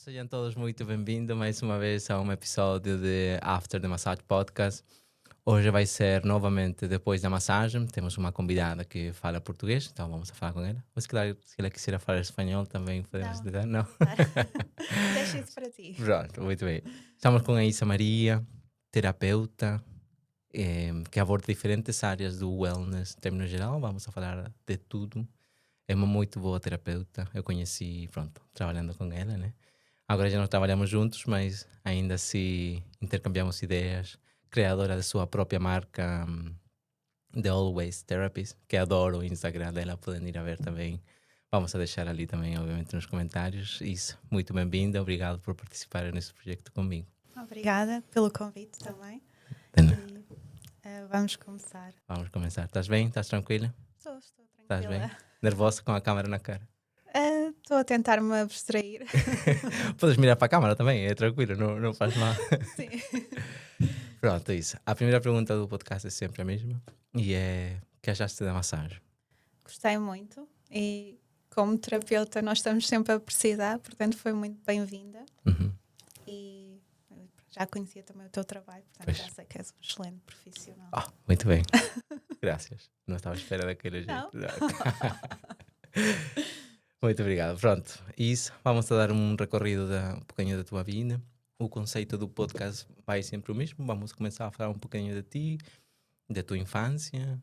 sejam todos muito bem-vindos mais uma vez a um episódio de After the Massage Podcast. Hoje vai ser novamente depois da massagem. Temos uma convidada que fala português, então vamos a falar com ela. Mas claro, se ela quiser falar espanhol também podemos Não. tentar, não? Deixa isso para ti. Pronto, muito bem. Estamos com a Isa Maria, terapeuta, que aborda diferentes áreas do wellness em termos geral. Vamos a falar de tudo. É uma muito boa terapeuta. Eu conheci, pronto, trabalhando com ela, né? Agora já não trabalhamos juntos, mas ainda assim intercambiamos ideias. Criadora da sua própria marca, The Always Therapist, que adoro o Instagram dela, podem ir a ver também. Vamos a deixar ali também, obviamente, nos comentários. Isso, muito bem-vinda, obrigado por participar nesse projeto comigo. Obrigada pelo convite também. Entendeu? E vamos começar. Vamos começar. Estás bem? Estás tranquila? Estou Estás bem? tranquila. Nervosa com a câmera na cara? Estou a tentar me abstrair. Podes mirar para a câmera também, é tranquilo, não faz mal. Sim. Pronto, é isso. A primeira pergunta do podcast é sempre a mesma. E é, que achaste da massagem? Gostei muito e como terapeuta nós estamos sempre a precisar, portanto foi muito bem-vinda. Uhum. E já conhecia também o teu trabalho, portanto Pois. já sei que és um excelente profissional. Muito bem. Graças. Não estava à espera daquele Não. jeito. Muito obrigado. Pronto, isso. Vamos a dar um recorrido um pouquinho da tua vida. O conceito do podcast vai sempre o mesmo. Vamos começar a falar um pouquinho de ti, da tua infância,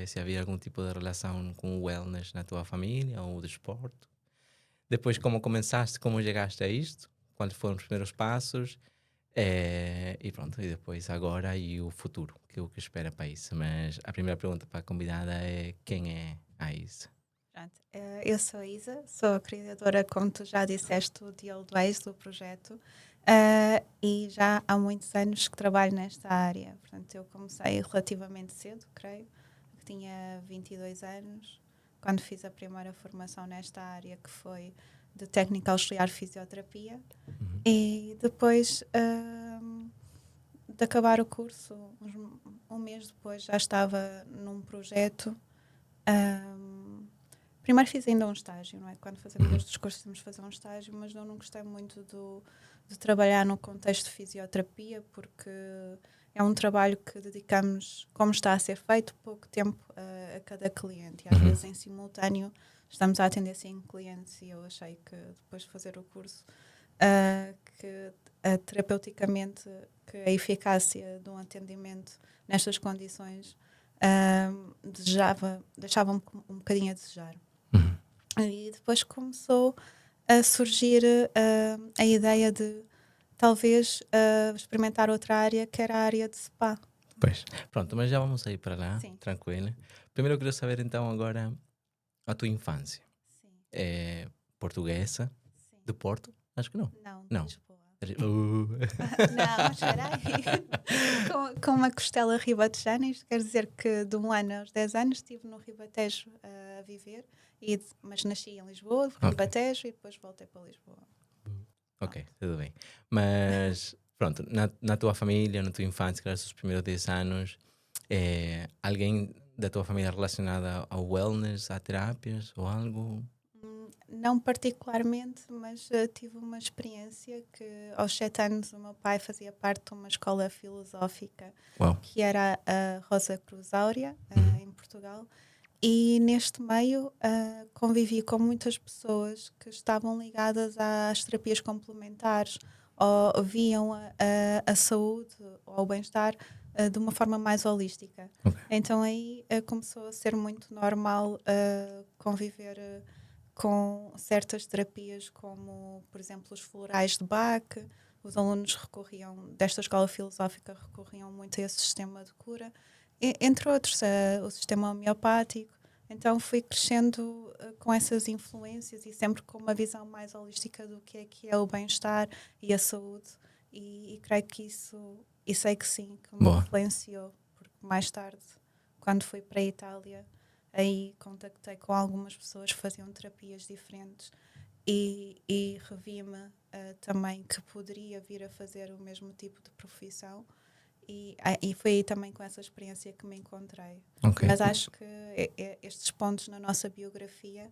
se havia algum tipo de relação com o wellness na tua família ou desporto. Depois, como começaste, como chegaste a isto, quais foram os primeiros passos, e pronto, e depois agora e o futuro, que é o que espera para isso. Mas a primeira pergunta para a convidada é: quem é a Isa? Pronto, eu sou a Isa, sou a criadora, como tu já disseste, do The Old Ways, do projeto, e já há muitos anos que trabalho nesta área. Portanto, eu comecei relativamente cedo, creio, que tinha 22 anos, quando fiz a primeira formação nesta área, que foi de técnica auxiliar fisioterapia, e depois de acabar o curso, um mês depois, já estava num projeto. Primeiro fiz ainda um estágio, não é? Quando fazemos estes cursos temos de fazer um estágio, mas eu não gostei muito de trabalhar no contexto de fisioterapia, porque é um trabalho que dedicamos, como está a ser feito, pouco tempo a cada cliente. E às vezes em simultâneo estamos a atender 5 clientes e eu achei que depois de fazer o curso, que terapeuticamente, que a eficácia de um atendimento nestas condições deixava um bocadinho a desejar. E depois começou a surgir a ideia de talvez experimentar outra área, que era a área de spa. Pois. Pronto, mas já vamos aí para lá, Sim. tranquilo. Primeiro eu quero saber então agora a tua infância. Sim. É portuguesa, Sim. de Porto? Acho que não. Não, Não. de Lisboa. Não, espera aí. com uma costela ribatejana, isto quer dizer que de 1 ano aos 10 anos estive no Ribatejo a viver, mas nasci em Lisboa, Ribatejo, e depois voltei para Lisboa. Ok, tudo bem. Mas, pronto, na tua família, na tua infância, claro, os primeiros 10 anos, alguém da tua família relacionada ao wellness, a terapias ou algo? Não particularmente, mas tive uma experiência que aos 7 anos o meu pai fazia parte de uma escola filosófica. Uau. Que era a Rosa Cruz Áurea, em Portugal, e neste meio convivi com muitas pessoas que estavam ligadas às terapias complementares ou viam a saúde ou o bem-estar de uma forma mais holística. Ok. Então aí começou a ser muito normal conviver com certas terapias, como, por exemplo, os florais de Bach. Os alunos desta escola filosófica recorriam muito a esse sistema de cura, entre outros, o sistema homeopático. Então fui crescendo com essas influências e sempre com uma visão mais holística do que é o bem-estar e a saúde. E creio que isso, e sei que sim, que me influenciou, porque mais tarde, quando fui para a Itália, aí contactei com algumas pessoas que faziam terapias diferentes e revi-me também que poderia vir a fazer o mesmo tipo de profissão, e foi aí também com essa experiência que me encontrei. Ok. Mas acho que estes pontos na nossa biografia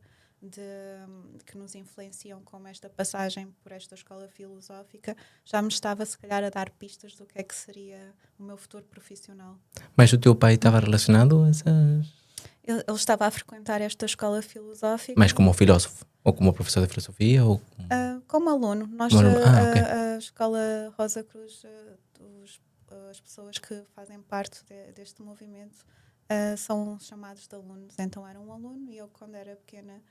que nos influenciam, como esta passagem por esta escola filosófica, já me estava se calhar a dar pistas do que é que seria o meu futuro profissional. Mas o teu pai estava relacionado a essas... Ele estava a frequentar esta escola filosófica. Mas como filósofo? Ou como professor de filosofia? Ou... Como aluno. Nós, Como aluno. Ok. a escola Rosa Cruz, as pessoas que fazem parte deste movimento são chamados de alunos. Então era um aluno e eu, quando era pequena,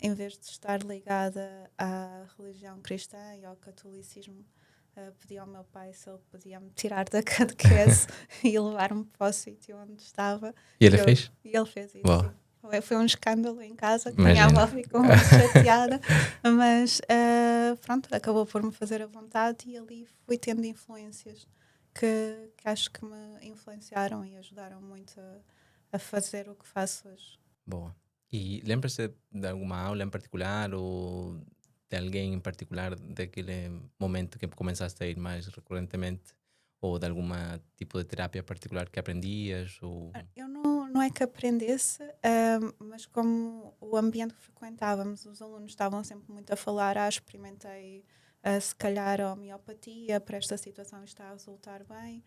em vez de estar ligada à religião cristã e ao catolicismo, pedi ao meu pai se ele podia me tirar da catequese e levar-me para o sítio onde estava. E ele fez? E ele fez isso. Uau. Foi um escândalo em casa, que Imagina. minha avó ficou muito chateada, mas pronto, acabou por me fazer a vontade e ali fui tendo influências que acho que me influenciaram e ajudaram muito a fazer o que faço hoje. Boa. E lembra-se de alguma aula em particular ou de alguém em particular daquele momento que começaste a ir mais recorrentemente? Ou de algum tipo de terapia particular que aprendias? Ou... Eu não é que aprendesse, mas como o ambiente que frequentávamos, os alunos estavam sempre muito a falar, experimentei se calhar a homeopatia, para esta situação está a resultar bem.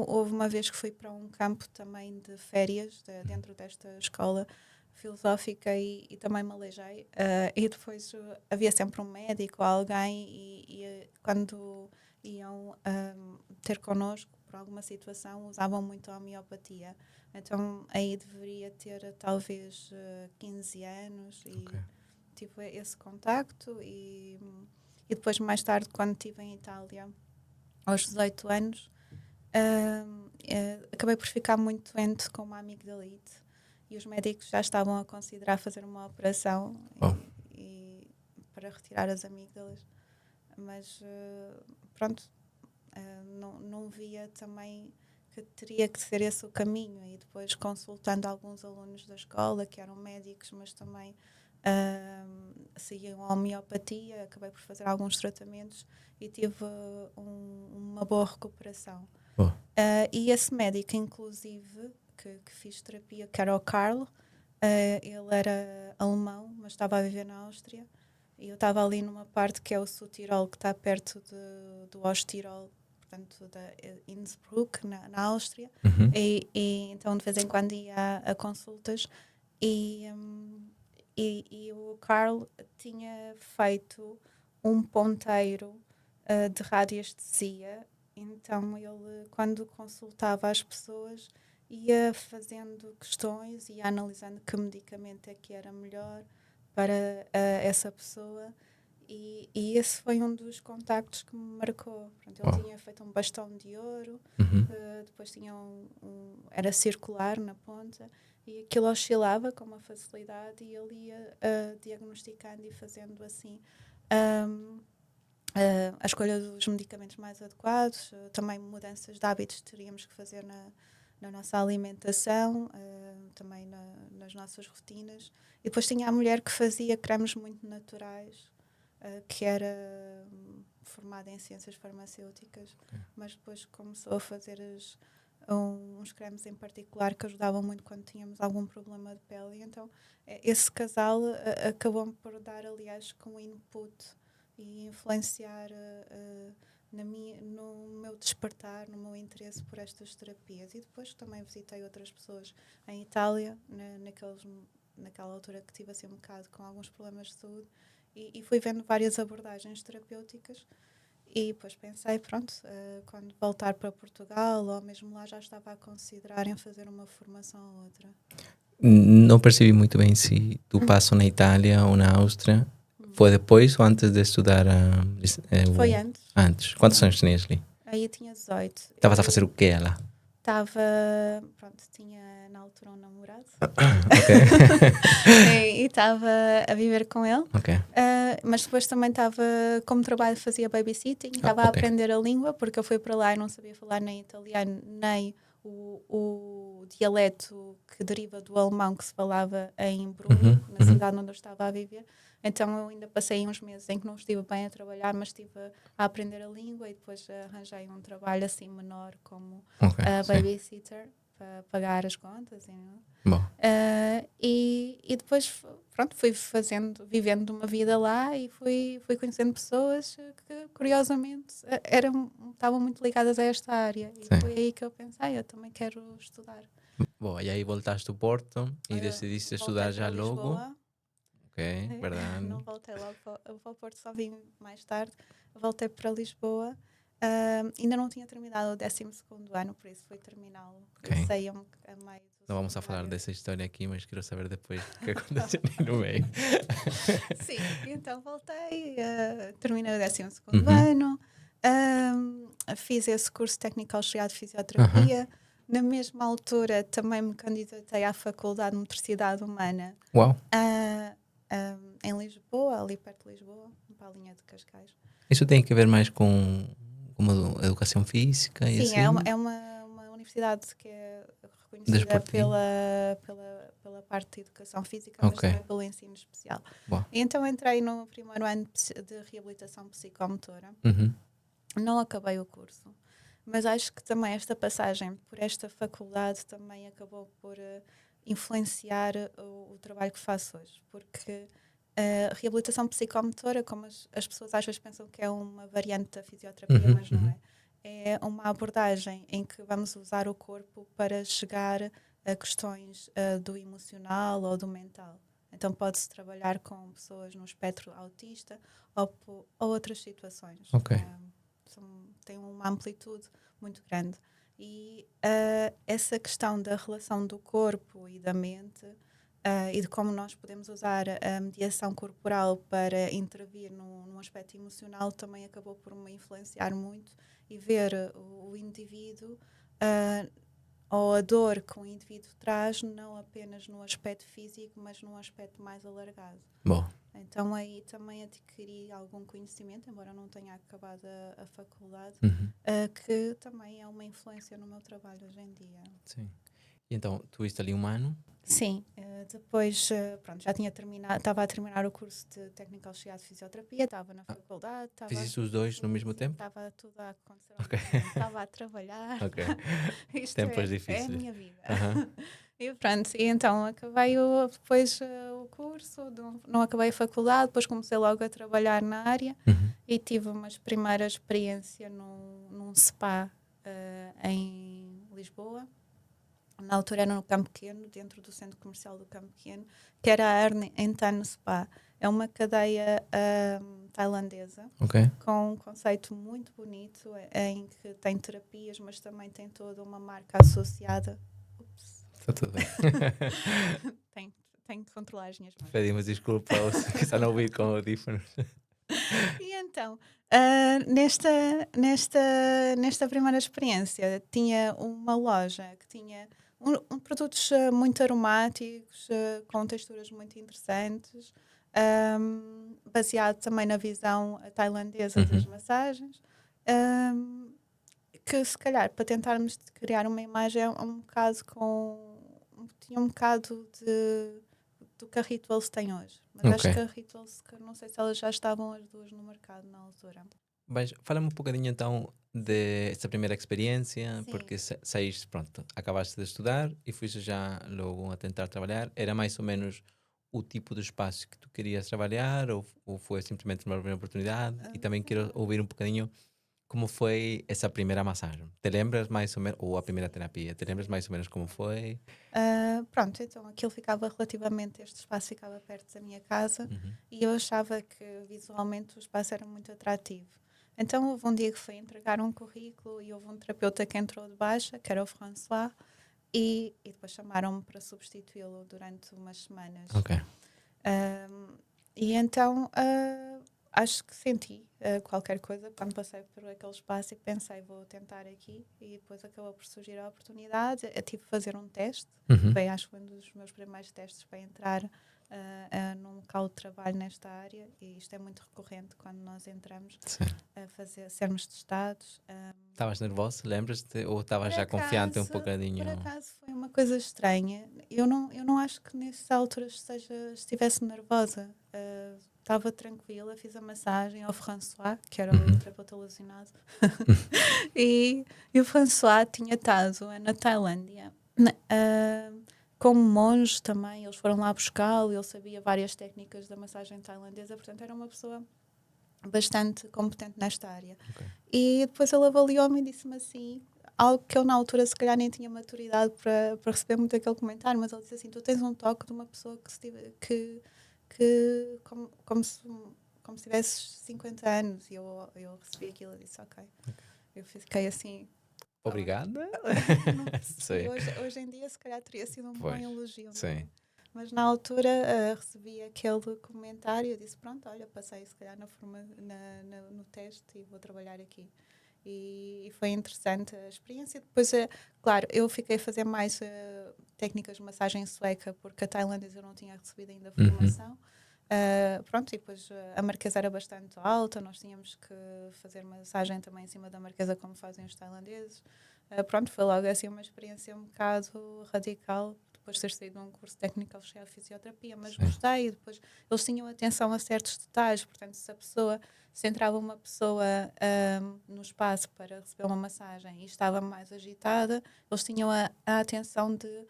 Houve uma vez que fui para um campo também de férias, dentro desta escola filosófica e também me aleijei. E depois havia sempre um médico ou alguém e quando iam ter connosco por alguma situação, usavam muito a homeopatia. Então aí deveria ter talvez 15 anos e tive esse contacto e depois mais tarde, quando estive em Itália, aos 18 anos, acabei por ficar muito doente com uma amigdalite e os médicos já estavam a considerar fazer uma operação para retirar as amígdalas, mas pronto, não via também que teria que ser esse o caminho e depois consultando alguns alunos da escola que eram médicos, mas também seguiam a homeopatia, acabei por fazer alguns tratamentos e tive uma boa recuperação. E esse médico, inclusive, que fiz terapia, que era o Karl, ele era alemão, mas estava a viver na Áustria. E eu estava ali numa parte que é o Südtirol, que está perto do Osttirol, portanto, da Innsbruck, na Áustria. Uhum. E então, de vez em quando, ia a consultas. E o Karl tinha feito um ponteiro de radiestesia. Então, ele, quando consultava as pessoas, ia fazendo questões, ia analisando que medicamento é que era melhor para essa pessoa. E esse foi um dos contactos que me marcou. Pronto, ele tinha feito um bastão de ouro, depois tinha era circular na ponta, e aquilo oscilava com uma facilidade e ele ia diagnosticando e fazendo assim a escolha dos medicamentos mais adequados, também mudanças de hábitos que teríamos que fazer na nossa alimentação, também nas nossas rotinas. E depois tinha a mulher que fazia cremes muito naturais, que era formada em ciências farmacêuticas, mas depois começou a fazer uns cremes em particular que ajudavam muito quando tínhamos algum problema de pele. E então esse casal acabou-me por dar, aliás, com input e influenciar no meu despertar, no meu interesse por estas terapias. E depois também visitei outras pessoas em Itália, naquela altura que tive assim um bocado com alguns problemas de saúde, e fui vendo várias abordagens terapêuticas e depois pensei, pronto, quando voltar para Portugal ou mesmo lá já estava a considerar em fazer uma formação ou outra. Não percebi muito bem se tu passo na Itália ou na Áustria. Foi depois ou antes de estudar? Foi antes. Antes. Quantos anos tinhas ali? Aí eu tinha 18. Estavas a fazer o quê lá? Tinha na altura um namorado. Ok. E estava a viver com ele. Ok. Mas depois também estava, como trabalho, fazia babysitting, estava a aprender a língua, porque eu fui para lá e não sabia falar nem italiano, nem o dialeto que deriva do alemão que se falava em Brno, na cidade onde eu estava a viver. Então eu ainda passei uns meses em que não estive bem a trabalhar, mas estive a aprender a língua e depois arranjei um trabalho assim menor como babysitter. para pagar as contas. Bom, E depois, pronto, fui vivendo uma vida lá e fui conhecendo pessoas que, curiosamente, estavam muito ligadas a esta área. E sim. foi aí que eu pensei, eu também quero estudar. Bom, e aí voltaste ao Porto e decidiste estudar Voltei já para logo. Lisboa. Ok, verdade. Não voltei logo para o Porto, só vim mais tarde. Voltei para Lisboa. Ainda não tinha terminado o 12º ano, por isso fui terminá-lo. Ok. Comecei a meio do Não vamos a falar secundário. dessa história aqui, mas quero saber depois o que aconteceu ali no meio. Sim, então voltei, terminei o 12º Uhum. ano, fiz esse curso técnico auxiliar de fisioterapia. Na mesma altura também me candidatei à Faculdade de Motricidade Humana Uau, em Lisboa, ali perto de Lisboa, para a linha de Cascais. isso tem que ver mais com uma educação física e Sim, assim? é uma universidade que é reconhecida Desportivo? pela parte de educação física, mas Ok. também pelo ensino especial. Uau. E então entrei no primeiro ano de reabilitação psicomotora. Uhum. Não acabei o curso, mas acho que também esta passagem por esta faculdade também acabou por influenciar o trabalho que faço hoje, porque a reabilitação psicomotora, como as pessoas às vezes pensam que é uma variante da fisioterapia, mas não é. É uma abordagem em que vamos usar o corpo para chegar a questões do emocional ou do mental. Então pode-se trabalhar com pessoas no espectro autista ou outras situações. Ok. Tem uma amplitude muito grande. E essa questão da relação do corpo e da mente e de como nós podemos usar a mediação corporal para intervir num aspecto emocional também acabou por me influenciar muito e ver o indivíduo ou a dor que o indivíduo traz não apenas no aspecto físico, mas num aspecto mais alargado. Bom, Então aí também adquiri algum conhecimento, embora não tenha acabado a faculdade, que também é uma influência no meu trabalho hoje em dia. sim. E então, tu viste ali um ano? Sim, depois pronto, já tinha terminado, estava a terminar o curso de técnico auxiliar de fisioterapia, estava na faculdade, Fizeste os dois no mesmo sim, tempo? estava tudo a acontecer ao Ok. mesmo tempo, estava a trabalhar, Ok. isto Tempos é a difíceis. minha vida. Aham. E pronto, e então acabei depois o curso, não acabei a faculdade, depois comecei logo a trabalhar na área e tive uma primeira experiência num spa em Lisboa. Na altura era no Campo Pequeno, dentro do centro comercial do Campo Pequeno, que era a Arne Spa. É uma cadeia tailandesa Ok. com um conceito muito bonito em que tem terapias, mas também tem toda uma marca associada. Ups. Está tudo bem. Tenho que controlar as minhas mãos. Pedimos desculpa aos que estão a ouvir com audífonos. E então, nesta primeira experiência, tinha uma loja que tinha produtos muito aromáticos, com texturas muito interessantes, baseado também na visão tailandesa das massagens, que se calhar para tentarmos criar uma imagem tinha um bocado do que a Rituals tem hoje. Mas acho Ok. que a Rituals, não sei se elas já estavam as duas no mercado na altura. Mas fala-me um bocadinho então dessa primeira experiência, Sim. porque saíste, pronto, acabaste de estudar e foste já logo a tentar trabalhar. Era mais ou menos o tipo de espaço que tu querias trabalhar ou foi simplesmente uma primeira oportunidade? E também quero ouvir um bocadinho como foi essa primeira massagem. Te lembras mais ou menos, ou a primeira terapia, te lembras mais ou menos como foi? Pronto, então aquilo ficava este espaço ficava perto da minha casa e eu achava que visualmente o espaço era muito atrativo. Então houve um dia que fui entregar um currículo e houve um terapeuta que entrou de baixa, que era o François, e depois chamaram-me para substituí-lo durante umas semanas. Ok. E então acho que senti qualquer coisa quando passei por aquele espaço e pensei, vou tentar aqui. E depois acabou por surgir a oportunidade. Eu tive que fazer um teste. Foi, acho que foi um dos meus primeiros testes para entrar num local de trabalho nesta área. E isto é muito recorrente quando nós entramos a sermos testados. Estavas nervoso, lembras-te? Ou estavas já confiante um bocadinho? Por acaso foi uma coisa estranha. Eu não acho que nessas alturas estivesse nervosa. Estava tranquila, fiz a massagem ao François, que era o terapeuta alucinado. e o François tinha estado na Tailândia Como monge também, eles foram lá buscá-lo, ele sabia várias técnicas da massagem tailandesa, portanto era uma pessoa bastante competente nesta área. Ok. E depois ele avaliou-me e disse-me assim, algo que eu na altura se calhar nem tinha maturidade para receber muito aquele comentário, mas ele disse assim, tu tens um toque de uma pessoa que como se tivesses 50 anos. E eu recebi aquilo e disse, ok. Eu fiquei assim... Obrigada. Não percebi. Sim. Hoje em dia, se calhar, teria sido um bom Pois. elogio, não é? Sim. Mas na altura recebi aquele comentário e disse: pronto, olha, passei se calhar no teste e vou trabalhar aqui. E foi interessante a experiência. Depois, claro, eu fiquei a fazer mais técnicas de massagem sueca, porque a tailandesa eu não tinha recebido ainda formação. Pronto, e depois a marquesa era bastante alta, nós tínhamos que fazer massagem também em cima da marquesa, como fazem os tailandeses. Pronto, foi logo assim uma experiência um bocado radical, depois de ter saído de um curso técnico de fisioterapia, mas gostei. Depois eles tinham atenção a certos detalhes, portanto, se entrava uma pessoa no espaço para receber uma massagem e estava mais agitada, eles tinham a atenção de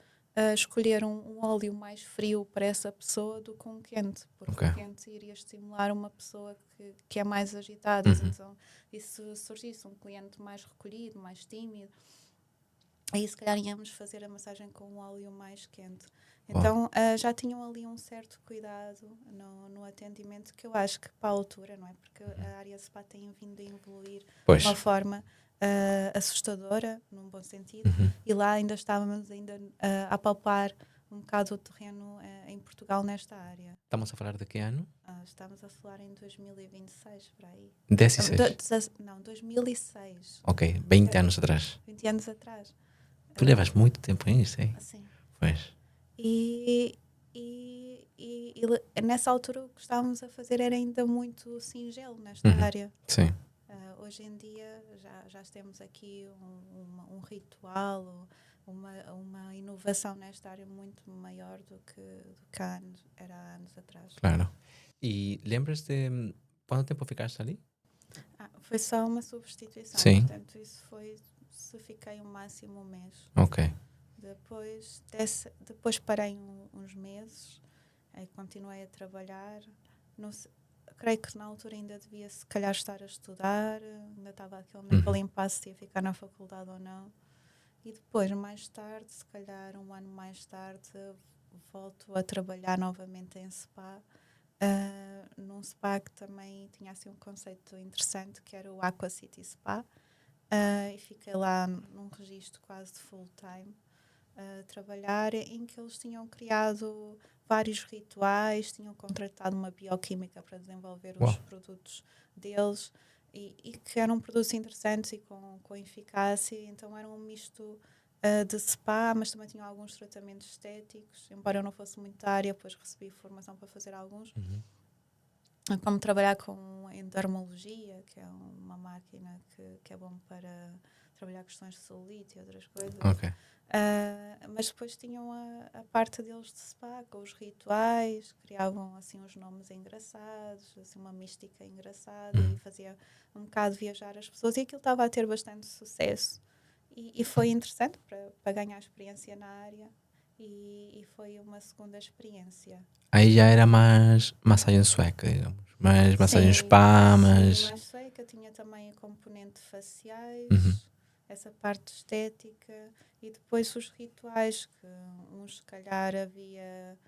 escolher um óleo mais frio para essa pessoa do que um quente, porque o quente iria estimular uma pessoa que é mais agitada. Então, e se surgisse um cliente mais recolhido, mais tímido, aí se calhar íamos fazer a massagem com um óleo mais quente. Então já tinham ali um certo cuidado no atendimento, que eu acho que para a altura, não é? Porque a área spa tem vindo a evoluir de uma forma assustadora, num bom sentido, e lá ainda estávamos a apalpar um bocado o terreno em Portugal nesta área. Estamos a falar de que ano? Estamos a falar em 2026, por aí. 16? Não, 2006. Ok, 20 anos atrás. 20 anos atrás. Tu levas muito tempo nisso, hein? Sim. Pois. E nessa altura o que estávamos a fazer era ainda muito singelo nesta área. Sim. Hoje em dia já temos aqui um ritual, uma inovação nesta área muito maior do que era há anos atrás. Claro. E lembras de quanto tempo ficaste ali? Foi só uma substituição. Sim. Portanto, isso foi se fiquei um máximo um mês. Ok. Depois parei uns meses, aí continuei a trabalhar. Creio que na altura ainda devia se calhar estar a estudar, ainda estava naquele impasse se ia ficar na faculdade ou não. E depois, mais tarde, se calhar um ano mais tarde, volto a trabalhar novamente em spa, num spa que também tinha assim um conceito interessante, que era o Aqua City Spa. E fiquei lá num registro quase de full time a trabalhar, em que eles tinham criado vários rituais, tinham contratado uma bioquímica para desenvolver os produtos deles e que eram produtos interessantes e com eficácia. Então era um misto de spa, mas também tinham alguns tratamentos estéticos, embora eu não fosse muito da área, depois recebi formação para fazer alguns. Como trabalhar com endermologia, que é uma máquina que é bom para trabalhar questões de celulite e outras coisas. Ok. Mas depois tinham a parte deles de spa, com os rituais, criavam assim uns nomes engraçados, assim, uma mística engraçada, e fazia um bocado viajar as pessoas, e aquilo estava a ter bastante sucesso. E foi interessante para ganhar experiência na área, e foi uma segunda experiência. Aí já era mais massagem sueca, digamos. Mais massagem spa, mas... Sim, mais sueca. Tinha também a componente faciais, essa parte estética, e depois os rituais, que uns se calhar havia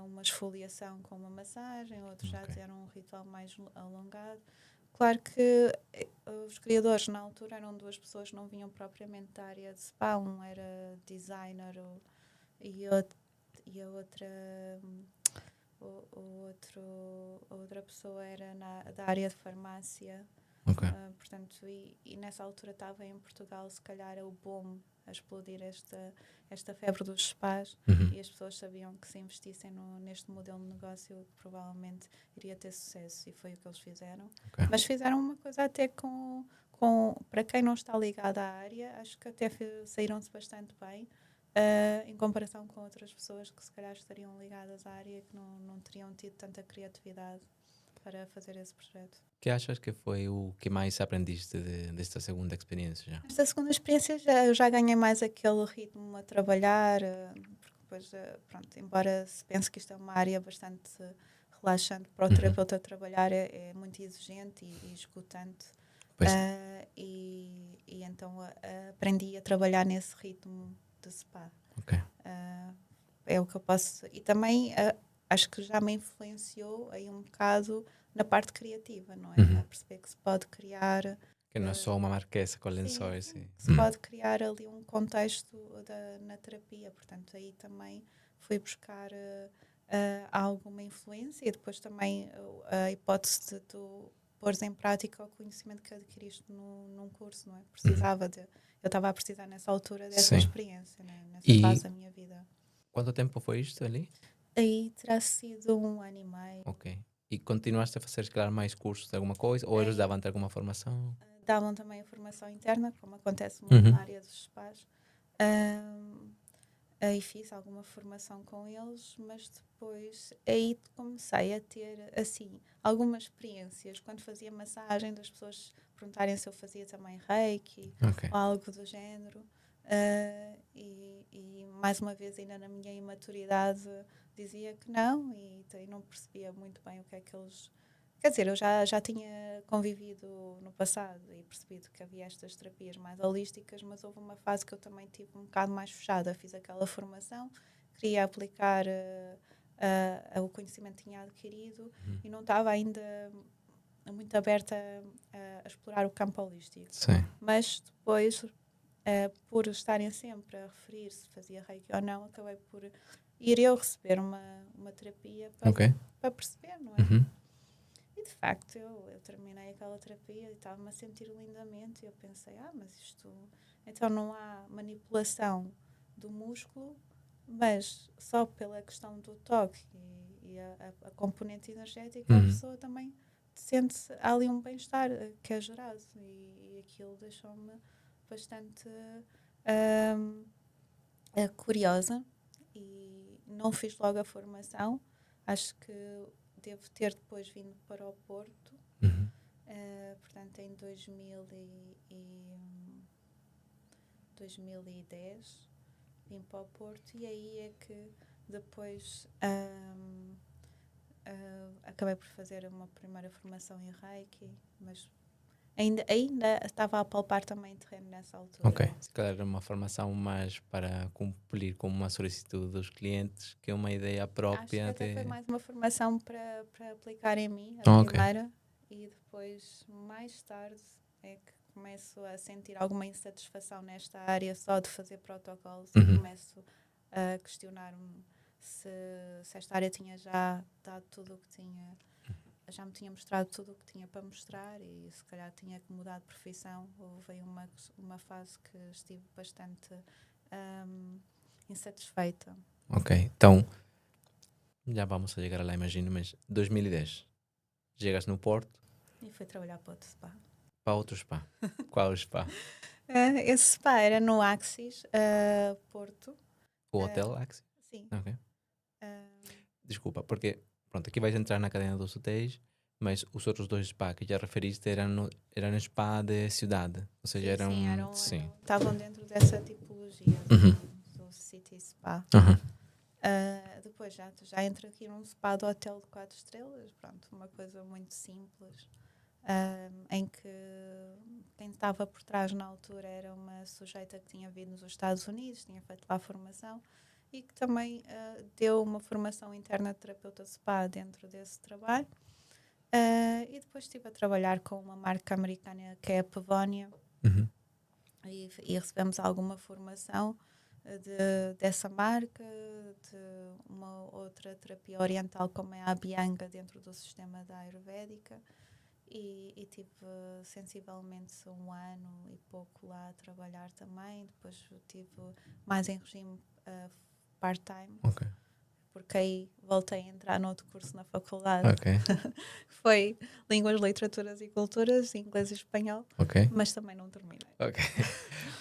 uma esfoliação com uma massagem, outros já eram um ritual mais alongado. Claro que os criadores na altura eram duas pessoas que não vinham propriamente da área de spa. Um era designer e a outra pessoa era da área de farmácia. Portanto, e nessa altura estava em Portugal, se calhar, o boom a explodir esta febre dos spas, e as pessoas sabiam que se investissem neste modelo de negócio provavelmente iria ter sucesso, e foi o que eles fizeram. Mas fizeram uma coisa até para quem não está ligado à área, acho que até saíram-se bastante bem, em comparação com outras pessoas que se calhar estariam ligadas à área, que não teriam tido tanta criatividade. para fazer esse projeto. Que achas que foi o que mais aprendiste desta segunda experiência já? Esta segunda experiência eu já ganhei mais aquele ritmo a trabalhar, porque depois, pronto, embora se pense que isto é uma área bastante relaxante para o terapeuta trabalhar, é muito exigente e esgotante. E então aprendi a trabalhar nesse ritmo de spa. Ok. É o que eu posso. E também acho que já me influenciou aí um bocado na parte criativa, não é? A perceber que se pode criar. Que não é só uma marquesa com lençóis. Sim, se pode criar ali um contexto na terapia. Portanto, aí também fui buscar alguma influência e depois também a hipótese de tu pôres em prática o conhecimento que adquiriste num curso, não é? Eu estava a precisar nessa altura dessa experiência, né? Nessa fase da minha vida. Quanto tempo foi isto ali? Aí terá sido 1 ano e meio. Ok. E continuaste a fazer, claro, mais cursos de alguma coisa? Ou eles davam-te alguma formação? Davam também a formação interna, como acontece muito na área dos spas. Aí fiz alguma formação com eles, mas depois aí comecei a ter, assim, algumas experiências. Quando fazia massagem, das pessoas perguntarem se eu fazia também reiki ou algo do género. E mais uma vez, ainda na minha imaturidade, dizia que não e não percebia muito bem o que é que eles... Quer dizer, eu já tinha convivido no passado e percebido que havia estas terapias mais holísticas, mas houve uma fase que eu também tive um bocado mais fechada. Fiz aquela formação, queria aplicar o conhecimento que tinha adquirido e não estava ainda muito aberta a explorar o campo holístico. Sim. Mas depois, por estarem sempre a referir se fazia reiki ou não, acabei por ir eu receber uma terapia para perceber, não é? E de facto eu terminei aquela terapia e estava-me a sentir lindamente e eu pensei, mas isto... Então não há manipulação do músculo, mas só pela questão do toque e a componente energética a pessoa também sente ali um bem-estar que é gerado e aquilo deixou-me bastante curiosa e não fiz logo a formação. Acho que devo ter depois vindo para o Porto, portanto em 2010 vim para o Porto e aí é que depois acabei por fazer uma primeira formação em Reiki, mas ainda estava a palpar também terreno nessa altura. Ok, se calhar era uma formação mais para cumprir com uma solicitude dos clientes que uma ideia própria. Acho que até foi mais uma formação para aplicar em mim, primeira, e depois, mais tarde, é que começo a sentir alguma insatisfação nesta área só de fazer protocolos e começo a questionar-me se esta área tinha já dado tudo o que tinha, já me tinha mostrado tudo o que tinha para mostrar e se calhar tinha que mudar de profissão. Houve aí uma fase que estive bastante insatisfeita. Ok, então já vamos a chegar lá, imagino, mas 2010 chegas no Porto e fui trabalhar para outro spa. Para outro spa. Qual spa? Esse spa era no Axis, Porto. O Hotel Axis? Sim. Ok. Desculpa, porque pronto, aqui vais entrar na cadena dos hotéis, mas os outros dois spa que já referiste eram spa de cidade. Ou seja, estavam dentro dessa tipologia do City Spa. Depois já entro aqui num spa de hotel de 4 estrelas, pronto, uma coisa muito simples, em que quem estava por trás na altura era uma sujeita que tinha vindo dos Estados Unidos, tinha feito lá a formação e que também deu uma formação interna de terapeuta spa dentro desse trabalho. E depois estive a trabalhar com uma marca americana que é a Pavonia e recebemos alguma formação dessa marca, de uma outra terapia oriental como é a Abhyanga dentro do sistema da Ayurvédica e tive sensivelmente 1 ano e pouco lá a trabalhar também. Depois tive mais em regime part-time, porque aí voltei a entrar noutro curso na faculdade. Foi Línguas, Literaturas e Culturas, inglês e espanhol, mas também não terminei.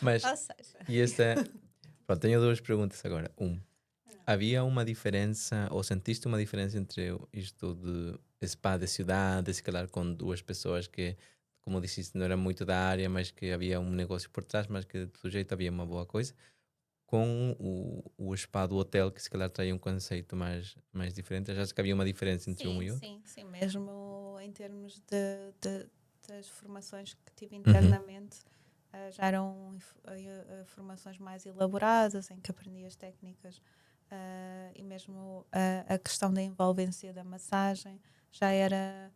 Mas, ou seja... Pronto, tenho 2 perguntas agora. Havia uma diferença, ou sentiste uma diferença entre isto de spa de cidade, se calhar com duas pessoas que, como disseste, não era muito da área, mas que havia um negócio por trás, mas que do jeito havia uma boa coisa. Com o spa do hotel, que se calhar traía um conceito mais diferente. Acho que havia uma diferença entre um Sim, e outro. sim, sim. Mesmo em termos das formações que tive Uhum. internamente, já eram formações mais elaboradas, em que aprendi as técnicas e mesmo a questão da envolvência da massagem já era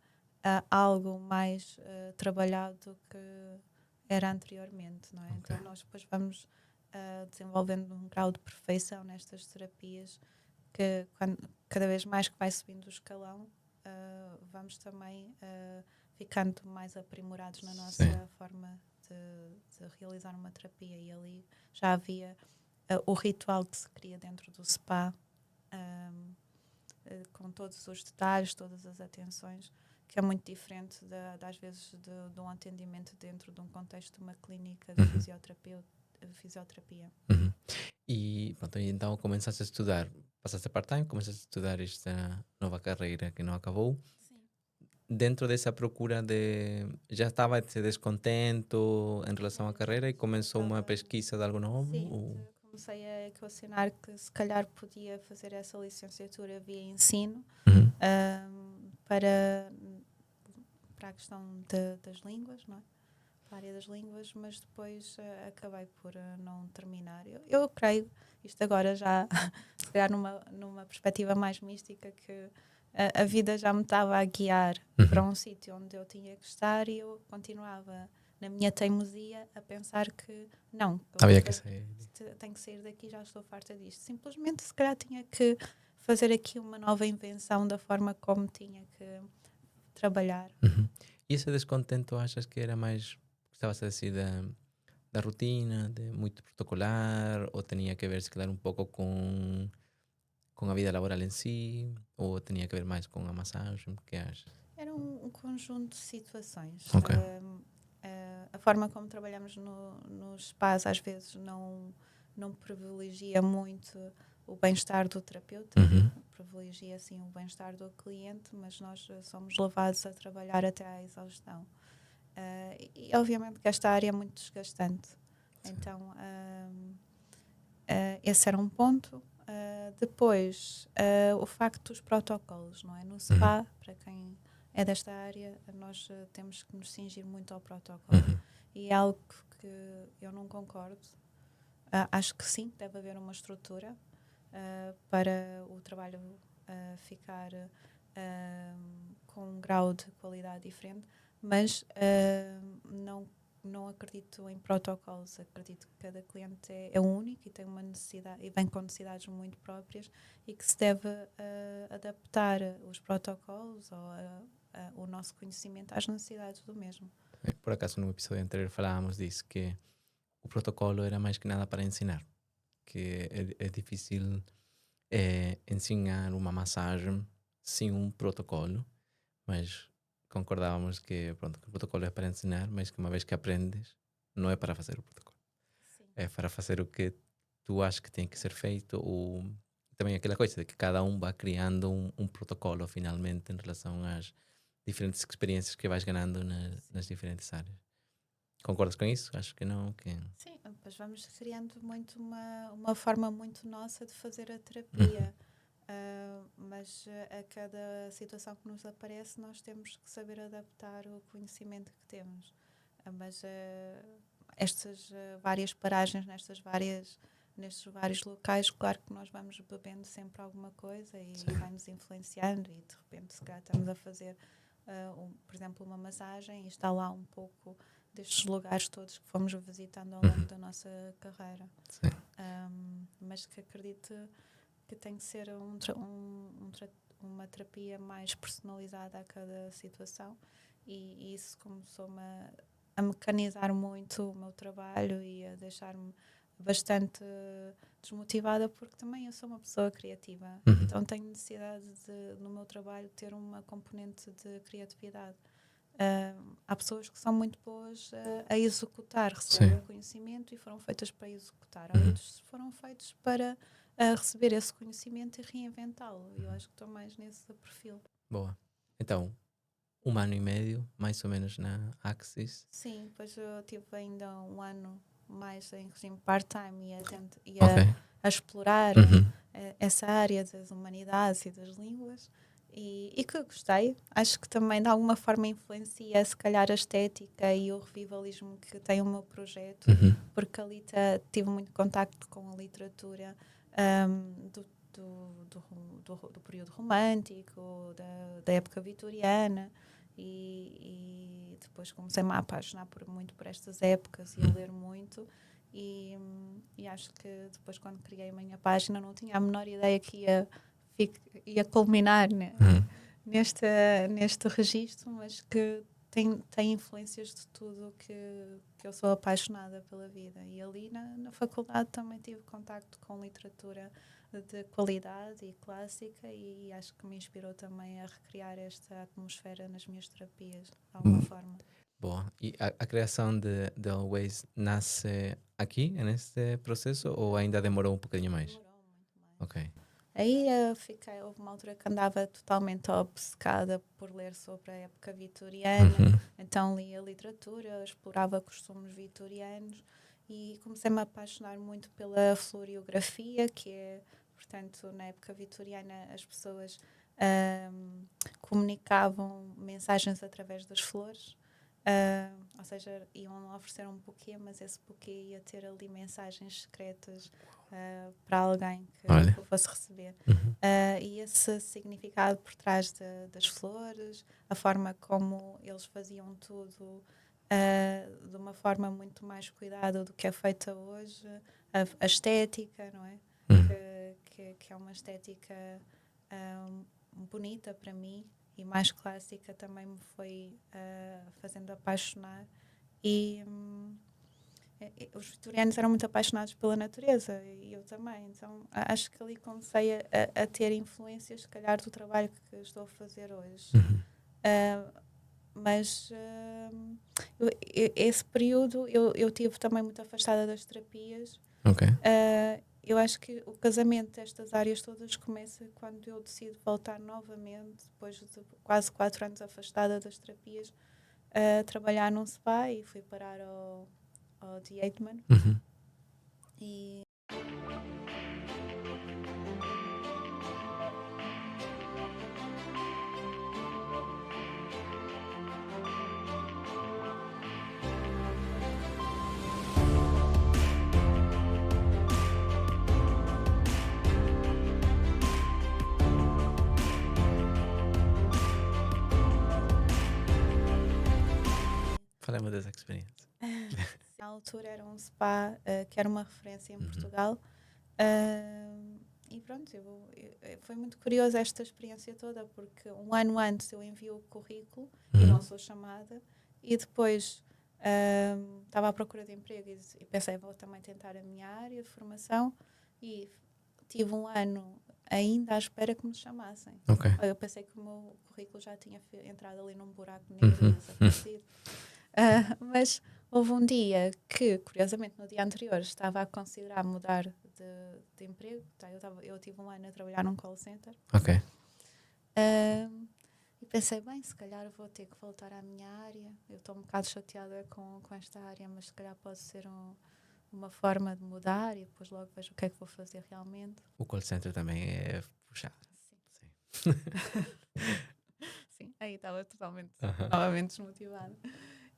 algo mais trabalhado do que era anteriormente, não é? Ok. Então nós depois vamos desenvolvendo um grau de perfeição nestas terapias que cada vez mais que vai subindo o escalão, vamos também ficando mais aprimorados na Sim. nossa forma de realizar uma terapia. E ali já havia o ritual que se cria dentro do spa, com todos os detalhes, todas as atenções, que é muito diferente às vezes de um atendimento dentro de um contexto de uma clínica de fisioterapia. Uhum. E pronto, então começaste a estudar, passaste a part-time, começaste a estudar esta nova carreira que não acabou. Sim. Dentro dessa procura de. Já estava se descontento em relação à carreira e Já começou uma estava. pesquisa de algo novo? Sim, Ou... comecei a equacionar que se calhar podia fazer essa licenciatura via ensino Uhum. para, para a questão das línguas, não é? Para a área das línguas, mas depois acabei por não terminar. Eu creio, isto agora já, se calhar numa perspectiva mais mística, que a vida já me estava a guiar para um sítio onde eu tinha que estar e eu continuava na minha teimosia a pensar que não, Havia que sair. tenho que sair daqui, já estou farta disto. Simplesmente, se calhar, tinha que fazer aqui uma nova invenção da forma como tinha que trabalhar. Uhum. E esse descontento achas que era mais, estavas a decir, da rotina, de muito protocolar, ou tinha que ver se calhar um pouco com a vida laboral em si, ou tinha que ver mais com a massagem? O que achas? Era um conjunto de situações. Ok. A forma como trabalhamos nos spas às vezes não privilegia muito o bem-estar do terapeuta, Uhum. privilegia assim o bem-estar do cliente, mas nós somos levados a trabalhar até à exaustão. E obviamente que esta área é muito desgastante. Sim. Então, esse era um ponto. Depois, o facto dos protocolos, não é? No spa, para quem é desta área, nós temos que nos cingir muito ao protocolo. Uhum. E é algo que eu não concordo. Acho que sim, deve haver uma estrutura para o trabalho ficar com um grau de qualidade diferente, mas não acredito em protocolos. Acredito que cada cliente é único e tem uma necessidade e vem com necessidades muito próprias e que se deve adaptar os protocolos ou o nosso conhecimento às necessidades do mesmo. Por acaso, no episódio anterior falávamos disso, que o protocolo era mais que nada para ensinar, que é difícil ensinar uma massagem sem um protocolo, mas concordávamos que, pronto, que o protocolo é para ensinar, mas que uma vez que aprendes, não é para fazer o protocolo. Sim. É para fazer o que tu achas que tem que ser feito, ou também aquela coisa de que cada um vai criando um protocolo finalmente em relação às diferentes experiências que vais ganhando nas diferentes áreas. Concordas com isso? Acho que não. Que... Sim, depois vamos criando muito uma forma muito nossa de fazer a terapia. Mas a cada situação que nos aparece, nós temos que saber adaptar o conhecimento que temos. Mas estas várias paragens nestes vários locais, claro que nós vamos bebendo sempre alguma coisa e vai-nos influenciando e de repente se calhar estamos a fazer por exemplo uma massagem e está lá um pouco destes lugares todos que fomos visitando ao longo da nossa carreira. Mas que acredito que tem que ser uma terapia mais personalizada a cada situação e isso começou-me a mecanizar muito o meu trabalho e a deixar-me bastante desmotivada porque também eu sou uma pessoa criativa, então tenho necessidade de, no meu trabalho, ter uma componente de criatividade. Há pessoas que são muito boas a executar, receber o conhecimento e foram feitas para executar. Há outros que foram feitos para receber esse conhecimento e reinventá-lo. E eu acho que estou mais nesse perfil. Boa. Então, 1 ano e meio, mais ou menos, na Axis. Sim, depois eu tive ainda um ano mais em regime part-time e Ok. a explorar Uhum. essa área das humanidades e das línguas e que eu gostei. Acho que também de alguma forma influencia se calhar a estética e o revivalismo que tem o meu projeto, Uhum. porque ali tive muito contacto com a literatura do período romântico, da época vitoriana. E depois comecei-me a apaixonar muito por estas épocas e a ler muito e acho que depois quando criei a minha página não tinha a menor ideia que ia culminar, né, neste registro, mas que tem influências de tudo que eu sou apaixonada pela vida. E ali na faculdade também tive contacto com literatura de qualidade e clássica e acho que me inspirou também a recriar esta atmosfera nas minhas terapias, de alguma forma. Boa. E a criação de Always nasce aqui, neste processo, ou ainda demorou um bocadinho mais? Demorou muito mais. Ok. Aí houve uma altura que andava totalmente obcecada por ler sobre a época vitoriana, Uhum. então lia literatura, explorava costumes vitorianos e comecei-me a apaixonar muito pela floriografia, que é, portanto, na época vitoriana as pessoas comunicavam mensagens através das flores. Ou seja, iam oferecer um buquê, mas esse buquê ia ter ali mensagens secretas para alguém Olha. que o fosse receber. Uhum. E esse significado por trás das flores, a forma como eles faziam tudo de uma forma muito mais cuidada do que é feita hoje, a estética, não é? Uhum. Que é uma estética bonita para mim e mais clássica também me foi fazendo apaixonar e os vitorianos eram muito apaixonados pela natureza e eu também, então acho que ali comecei a ter influências se calhar do trabalho que estou a fazer hoje. Uhum. Mas esse período eu tive também muito afastada das terapias. Ok. Eu acho que o casamento destas áreas todas começa quando eu decido voltar novamente, depois de quase 4 anos afastada das terapias, a trabalhar num spa e fui parar ao The Eijkman. Uhum. E Fala-me dessa experiência. na altura era um spa que era uma referência em Portugal. E pronto, foi muito curiosa esta experiência toda, porque um ano antes eu envio o currículo e não sou chamada, e depois estava à procura de emprego e pensei, vou também tentar a minha área de formação, e tive um ano ainda à espera que me chamassem. Ok. Eu pensei que o meu currículo já tinha entrado ali num buraco negro e desaparecido. Mas houve um dia que, curiosamente, no dia anterior estava a considerar mudar de emprego. Tá, eu tive um ano a trabalhar num call center. Ok. E pensei, bem, se calhar vou ter que voltar à minha área. Eu estou um bocado chateada com esta área, mas se calhar pode ser uma forma de mudar e depois logo vejo o que é que vou fazer realmente. O call center também é puxado. Sim. Sim, aí estava totalmente, novamente desmotivada.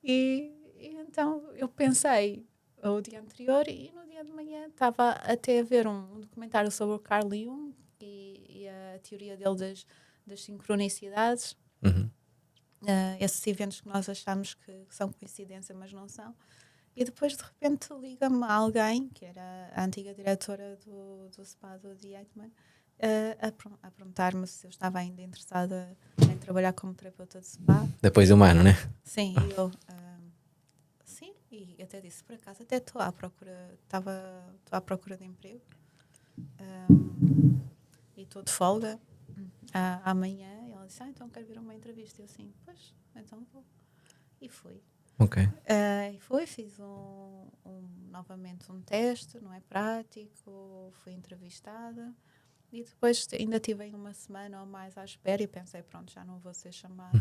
E então eu pensei o dia anterior e no dia de manhã estava até a ver um documentário sobre o Carl Jung e a teoria dele das sincronicidades, Uhum. esses eventos que nós achamos que são coincidência, mas não são. E depois de repente liga-me alguém, que era a antiga diretora do SPA do The Eijkman, a perguntar-me se eu estava ainda interessada em trabalhar como terapeuta de SPA. Depois de um ano, né? Sim, e eu sim, e até disse, por acaso, até estou à procura, estou à procura de emprego e estou de folga amanhã. E ela disse, então quero vir a uma entrevista. E eu assim, pois, então vou. E fui. Ok. Fiz novamente um teste, não é prático, fui entrevistada E depois ainda tive aí uma semana ou mais à espera e pensei, pronto, já não vou ser chamada.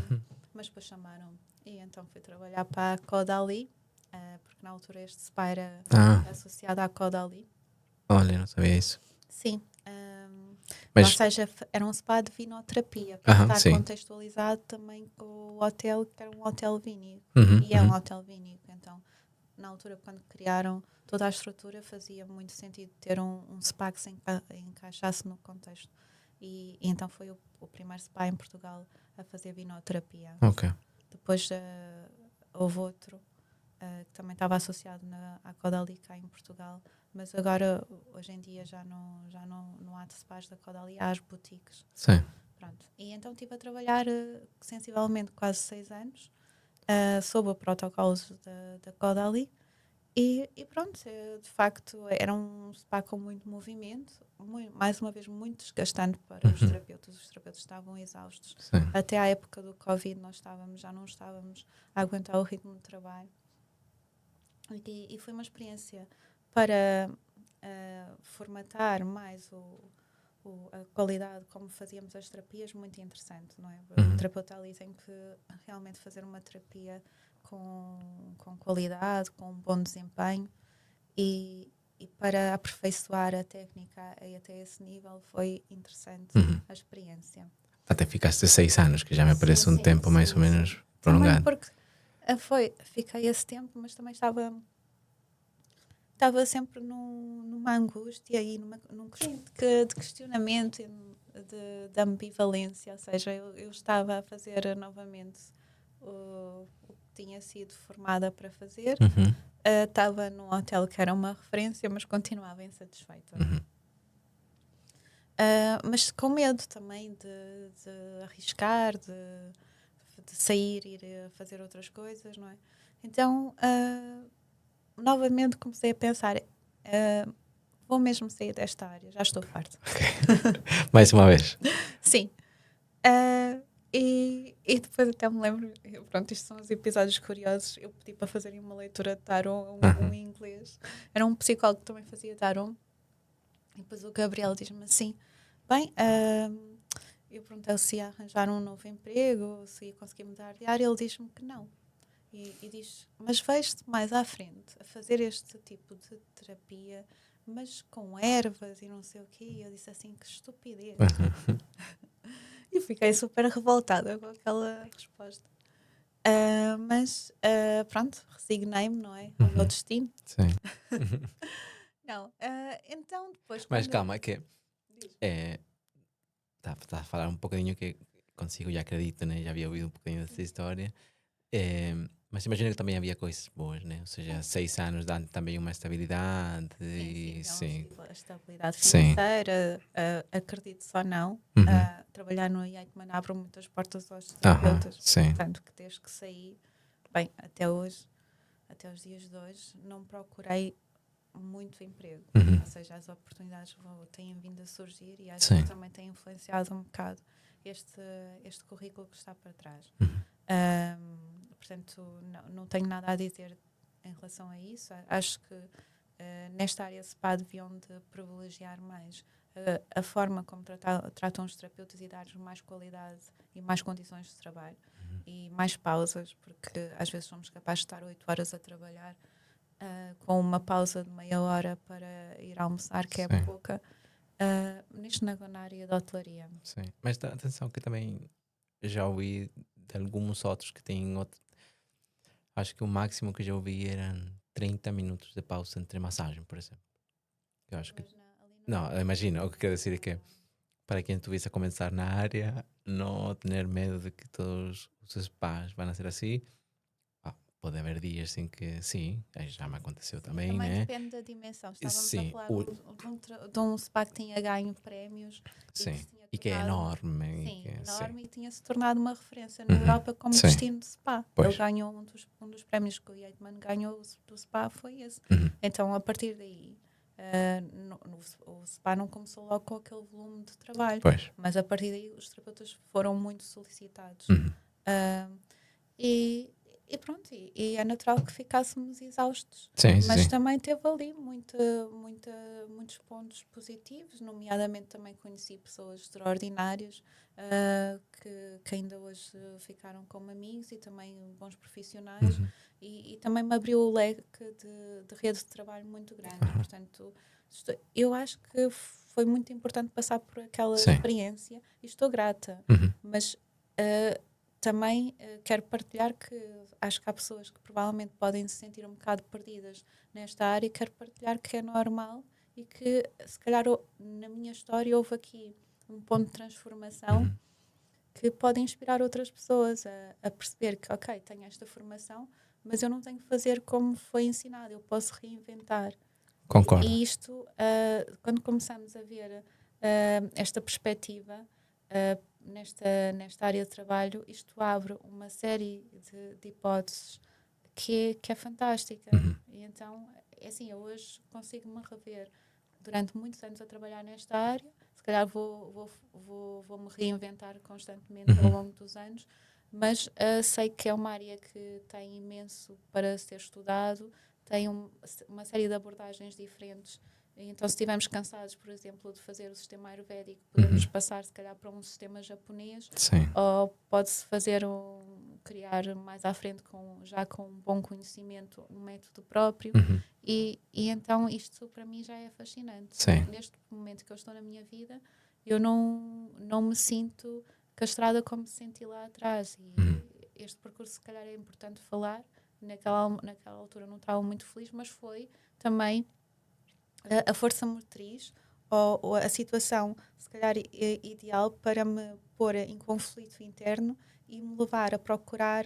Mas depois chamaram-me. E então fui trabalhar para a Caudalie, porque na altura este spa era associado à Caudalie. Olha, não sabia isso. Sim. Mas, ou seja, era um spa de vinoterapia, para estar sim. contextualizado também com o hotel, que era um hotel vínico. E é um hotel vínico. Então, na altura, quando criaram toda a estrutura, fazia muito sentido ter um spa que se encaixasse no contexto. E então foi o primeiro spa em Portugal a fazer vinoterapia. Ok. Depois houve outro que também estava associado à Caudalie cá em Portugal, mas agora, hoje em dia, já não há spas da Caudalie, há as boutiques. Sim. Pronto. E então estive a trabalhar sensivelmente quase 6 anos sob o protocolos da Caudalie. E pronto, de facto era um spa com muito movimento, mais uma vez muito desgastante para os terapeutas. Os terapeutas estavam exaustos. Sim. Até à época do Covid já não estávamos a aguentar o ritmo de trabalho. E foi uma experiência para formatar mais a qualidade como fazíamos as terapias, muito interessante, não é? O terapeuta ali tem que realmente fazer uma terapia com qualidade, com um bom desempenho e para aperfeiçoar a técnica até esse nível foi interessante a experiência. Até ficaste 6 anos, que já me parece um tempo mais ou menos Também prolongado. porque fiquei esse tempo, mas também estava sempre numa angústia e num de questionamento, de ambivalência, ou seja, eu estava a fazer novamente o que tinha sido formada para fazer, estava num hotel que era uma referência, mas continuava insatisfeita. Mas com medo também de arriscar, de sair, ir a fazer outras coisas, não é? Então, novamente comecei a pensar, vou mesmo sair desta área, já estou farta. Mais uma vez. Sim. E depois até me lembro, pronto, isto são os episódios curiosos, eu pedi para fazerem uma leitura de tarot, um em inglês. Era um psicólogo que também fazia tarot. E depois o Gabriel diz-me assim, bem, eu perguntei se ia arranjar um novo emprego, se ia conseguir mudar de área, ele diz-me que não. E diz, mas vejo-te mais à frente a fazer este tipo de terapia, mas com ervas e não sei o quê. E eu disse assim, que estupidez. E fiquei super revoltada com aquela resposta. Mas pronto, resignei-me, não é? Ao meu destino. Sim. Não, então depois... Mas calma, é que está a falar um bocadinho que consigo, já acredito, né? Já havia ouvido um bocadinho dessa história. Mas imagino que também havia coisas boas, né? Ou seja, 6 anos dá também uma estabilidade. Sim, a estabilidade Sim. financeira, acredito só não. Trabalhar no Eichmann abre muitas portas aos terapeutas. Sim. Tanto que desde que saí, bem, até hoje, até os dias de hoje, não procurei muito emprego. Ou seja, as oportunidades têm vindo a surgir e acho que também tem influenciado um bocado este currículo que está para trás. Portanto, não tenho nada a dizer em relação a isso. Acho que nesta área SPA deviam de privilegiar mais a forma como tratam os terapeutas e dar-lhes mais qualidade e mais condições de trabalho e mais pausas, porque às vezes somos capazes de estar 8 horas a trabalhar com uma pausa de meia hora para ir almoçar, que é pouca, nisto na área da hotelaria. Sim, mas atenção que também já ouvi de alguns outros que têm outro. Acho que o máximo que já ouvi eram 30 minutos de pausa entre massagem, por exemplo. Eu acho que. Não, imagina, o que quero dizer é que para quem estuviese a começar na área, não ter medo de que todos os spas vão a ser assim. Pode haver dias em que sim, já me aconteceu também, Também né? depende da dimensão. Estávamos Sim, a falar de um spa que tinha ganho prémios sim. e que E que é enorme. enorme, e tinha-se tornado uma referência na Europa como destino de spa. Pois. Ele ganhou um dos prémios que o Eichmann ganhou do spa, foi esse. Então, a partir daí, o spa não começou logo com aquele volume de trabalho, mas a partir daí os terapeutas foram muito solicitados. E pronto, e é natural que ficássemos exaustos. Sim, Mas sim. também teve ali muitos pontos positivos, nomeadamente também conheci pessoas extraordinárias que ainda hoje ficaram como amigos e também bons profissionais Uhum. e também me abriu o leque de rede de trabalho muito grande. E, portanto, eu acho que foi muito importante passar por aquela Sim. experiência e estou grata. Uhum. Mas também quero partilhar que acho que há pessoas que provavelmente podem se sentir um bocado perdidas nesta área e quero partilhar que é normal e que se calhar na minha história houve aqui um ponto de transformação que pode inspirar outras pessoas a perceber que ok, tenho esta formação, mas eu não tenho que fazer como foi ensinado, eu posso reinventar. Concordo. E isto, quando começamos a ver esta perspectiva nesta área de trabalho, isto abre uma série de hipóteses que é fantástica. Uhum. E então, é assim, eu hoje consigo-me rever durante muitos anos a trabalhar nesta área, se calhar vou-me reinventar constantemente ao longo dos anos, mas sei que é uma área que tem imenso para ser estudado, tem uma série de abordagens diferentes. Então, se estivermos cansados, por exemplo, de fazer o sistema ayurvédico, podemos passar, se calhar, para um sistema japonês, Sim. ou pode-se fazer criar mais à frente, já com um bom conhecimento, um método próprio. E então, isto para mim já é fascinante. Sim. Neste momento que eu estou na minha vida, eu não me sinto castrada como me senti lá atrás. E este percurso, se calhar, é importante falar. Naquela altura não estava muito feliz, mas foi também a força motriz ou a situação, se calhar, ideal para me pôr em conflito interno e me levar a procurar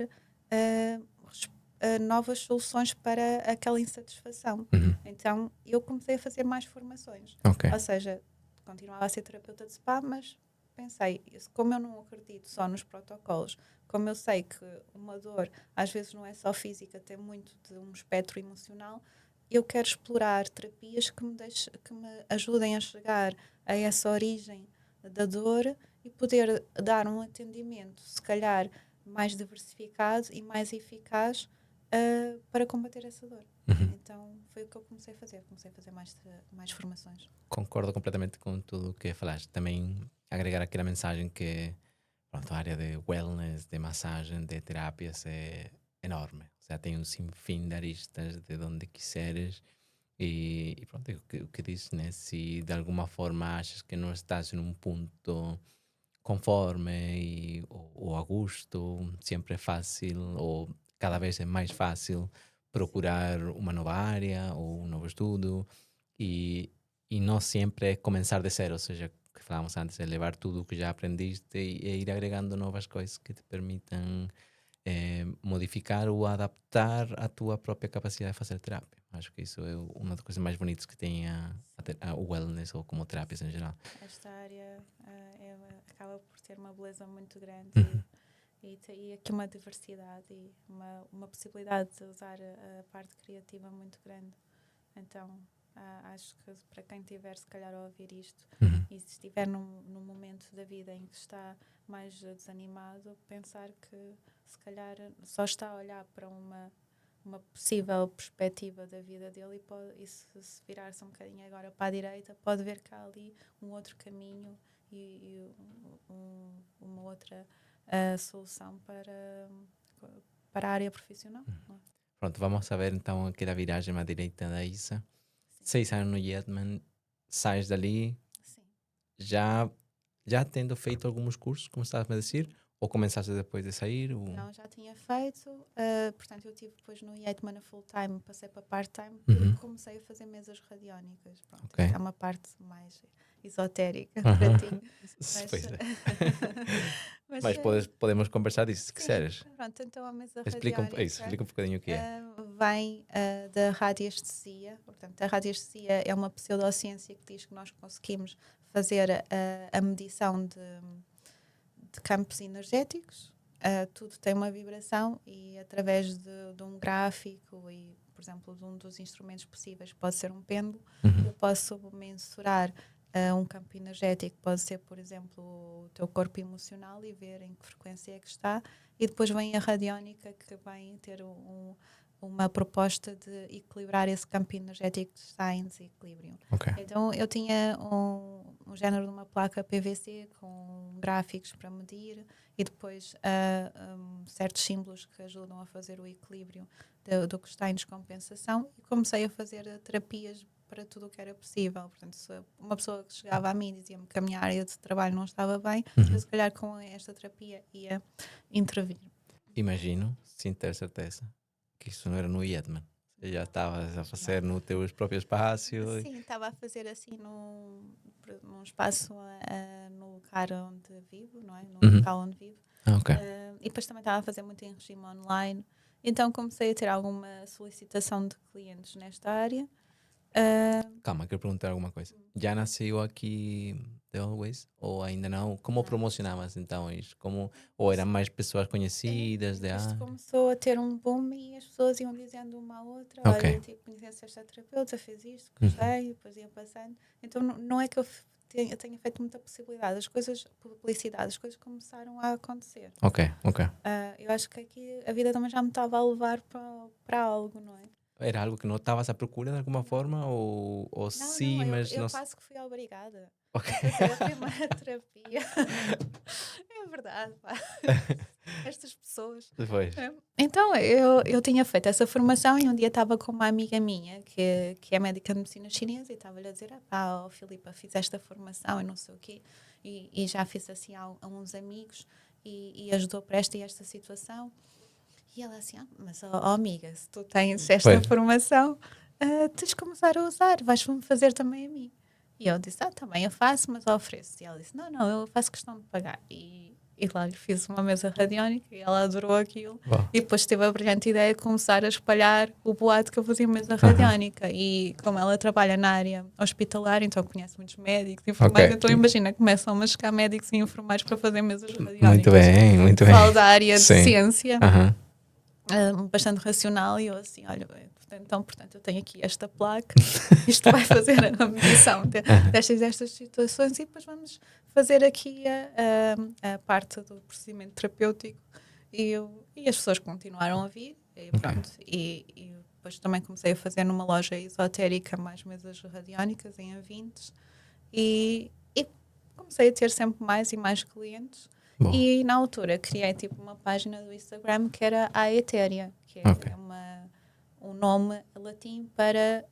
novas soluções para aquela insatisfação. Então, eu comecei a fazer mais formações. Ok. Ou seja, continuava a ser terapeuta de spa, mas pensei, como eu não acredito só nos protocolos, como eu sei que uma dor às vezes não é só física, tem muito de um espectro emocional, eu quero explorar terapias que me ajudem a chegar a essa origem da dor e poder dar um atendimento, se calhar, mais diversificado e mais eficaz para combater essa dor. Então, foi o que eu comecei a fazer. Comecei a fazer mais formações. Concordo completamente com tudo o que falaste. Também agregar aquela mensagem que pronto, a área de wellness, de massagem, de terapias é enorme. O sea, tem um sinfim de aristas de onde quiseres. E pronto, é o que dizes, né? Se de alguma forma achas que não estás num ponto conforme ou a gusto, sempre é fácil ou cada vez é mais fácil procurar uma nova área ou um novo estudo e, e não sempre é começar de zero, ou seja, o que falávamos antes, é levar tudo o que já aprendiste e ir agregando novas coisas que te permitam modificar ou adaptar a tua própria capacidade de fazer terapia. Acho que isso é uma das coisas mais bonitas que tem o wellness ou como terapias em geral. Esta área acaba por ter uma beleza muito grande e aqui uma diversidade e uma possibilidade de usar a parte criativa muito grande. Então, acho que para quem tiver se calhar a ouvir isto e se estiver num momento da vida em que está mais desanimado, pensar que se calhar só está a olhar para uma possível perspectiva da vida dele e se virar-se um bocadinho agora para a direita, pode ver que há ali um outro caminho e uma outra solução para a área profissional. Pronto, vamos a ver então aquela viragem à direita da Isa. 6 anos no Yetman, sais dali, Sim. já tendo feito alguns cursos, como estavas a dizer, ou começaste depois de sair? Ou... Não, já tinha feito. Portanto, eu tive depois no Yeatman a full-time, passei para part-time, porque comecei a fazer mesas radiónicas. Pronto, Ok. isto é uma parte mais esotérica para ti. Pois é. Mas, Mas podemos conversar disso, se sim, quiseres. pronto, então a mesa Explica um radiónica bocadinho o que é. vem da radiestesia. Portanto, a radiestesia é uma pseudociência que diz que nós conseguimos fazer a medição de campos energéticos. Tudo tem uma vibração e através de um gráfico e, por exemplo, de um dos instrumentos possíveis pode ser um pêndulo, eu posso mensurar um campo energético, pode ser, por exemplo, o teu corpo emocional e ver em que frequência é que está, e depois vem a radiónica que vai ter uma proposta de equilibrar esse campo energético que está em desequilíbrio. Ok. Então eu tinha um género de uma placa PVC com gráficos para medir e depois certos símbolos que ajudam a fazer o equilíbrio do que está em descompensação, e comecei a fazer terapias para tudo o que era possível. Portanto, se uma pessoa que chegava a mim e dizia-me que a minha área de trabalho não estava bem, eu se calhar com esta terapia ia intervir. Imagino, sem ter certeza, que isso não era no Yetman. Você já estavas a fazer no teu próprio espaço. Sim, estava a fazer assim num espaço no lugar onde vivo, não é? No local onde vivo. Ok. E depois também estava a fazer muito em regime online. Então comecei a ter alguma solicitação de clientes nesta área. Calma, quero perguntar alguma coisa. Já nasceu aqui The Always? Ou ainda não? Como Não. promocionavas então isto? Ou eram mais pessoas conhecidas de Isto área? começou a ter um boom e as pessoas iam dizendo uma à outra: Ok. olha, tipo, conheceste esta terapeuta, fez isto, gostei, e depois ia passando. Então não é que eu tenha feito muita possibilidade, publicidade, as coisas começaram a acontecer. Ok. Eu acho que aqui a vida também já me estava a levar para algo, não é? Era algo que não estavas à procura de alguma forma? Ou Não, sim, mas eu não. quase que fui obrigada Ok. a fazer a primeira terapia. É verdade, pá. Estas pessoas. Depois. Então, eu tinha feito essa formação e um dia estava com uma amiga minha que é médica de medicina chinesa e estava-lhe a dizer: pá, Filipa, fiz esta formação e não sei o quê, e já fiz assim a uns amigos e ajudou para esta e esta situação. E ela assim: mas amiga, se tu tens esta Pois. formação, tens de começar a usar, vais-me fazer também a mim. E eu disse: também eu faço, mas ofereço. E ela disse: não, eu faço questão de pagar. E lá lhe fiz uma mesa radiónica e ela adorou aquilo. Uau. E depois teve a brilhante ideia de começar a espalhar o boato que eu fazia mesa radiónica. E como ela trabalha na área hospitalar, então conhece muitos médicos, enfermeiros. Ok. Então imagina, começam a chegar médicos e enfermeiros para fazer mesas radiónicas. Muito bem, muito bem. Falo da área de Sim. ciência. Aham. Bastante racional, e eu assim, olha, portanto eu tenho aqui esta placa, isto vai fazer a medição destas situações e depois vamos fazer aqui a parte do procedimento terapêutico, e as pessoas continuaram a vir e pronto, e depois também comecei a fazer numa loja esotérica mais mesas radiónicas em Avintes e comecei a ter sempre mais e mais clientes. Bom. E na altura criei tipo uma página do Instagram que era a Etérea, que é Ok. um nome latim para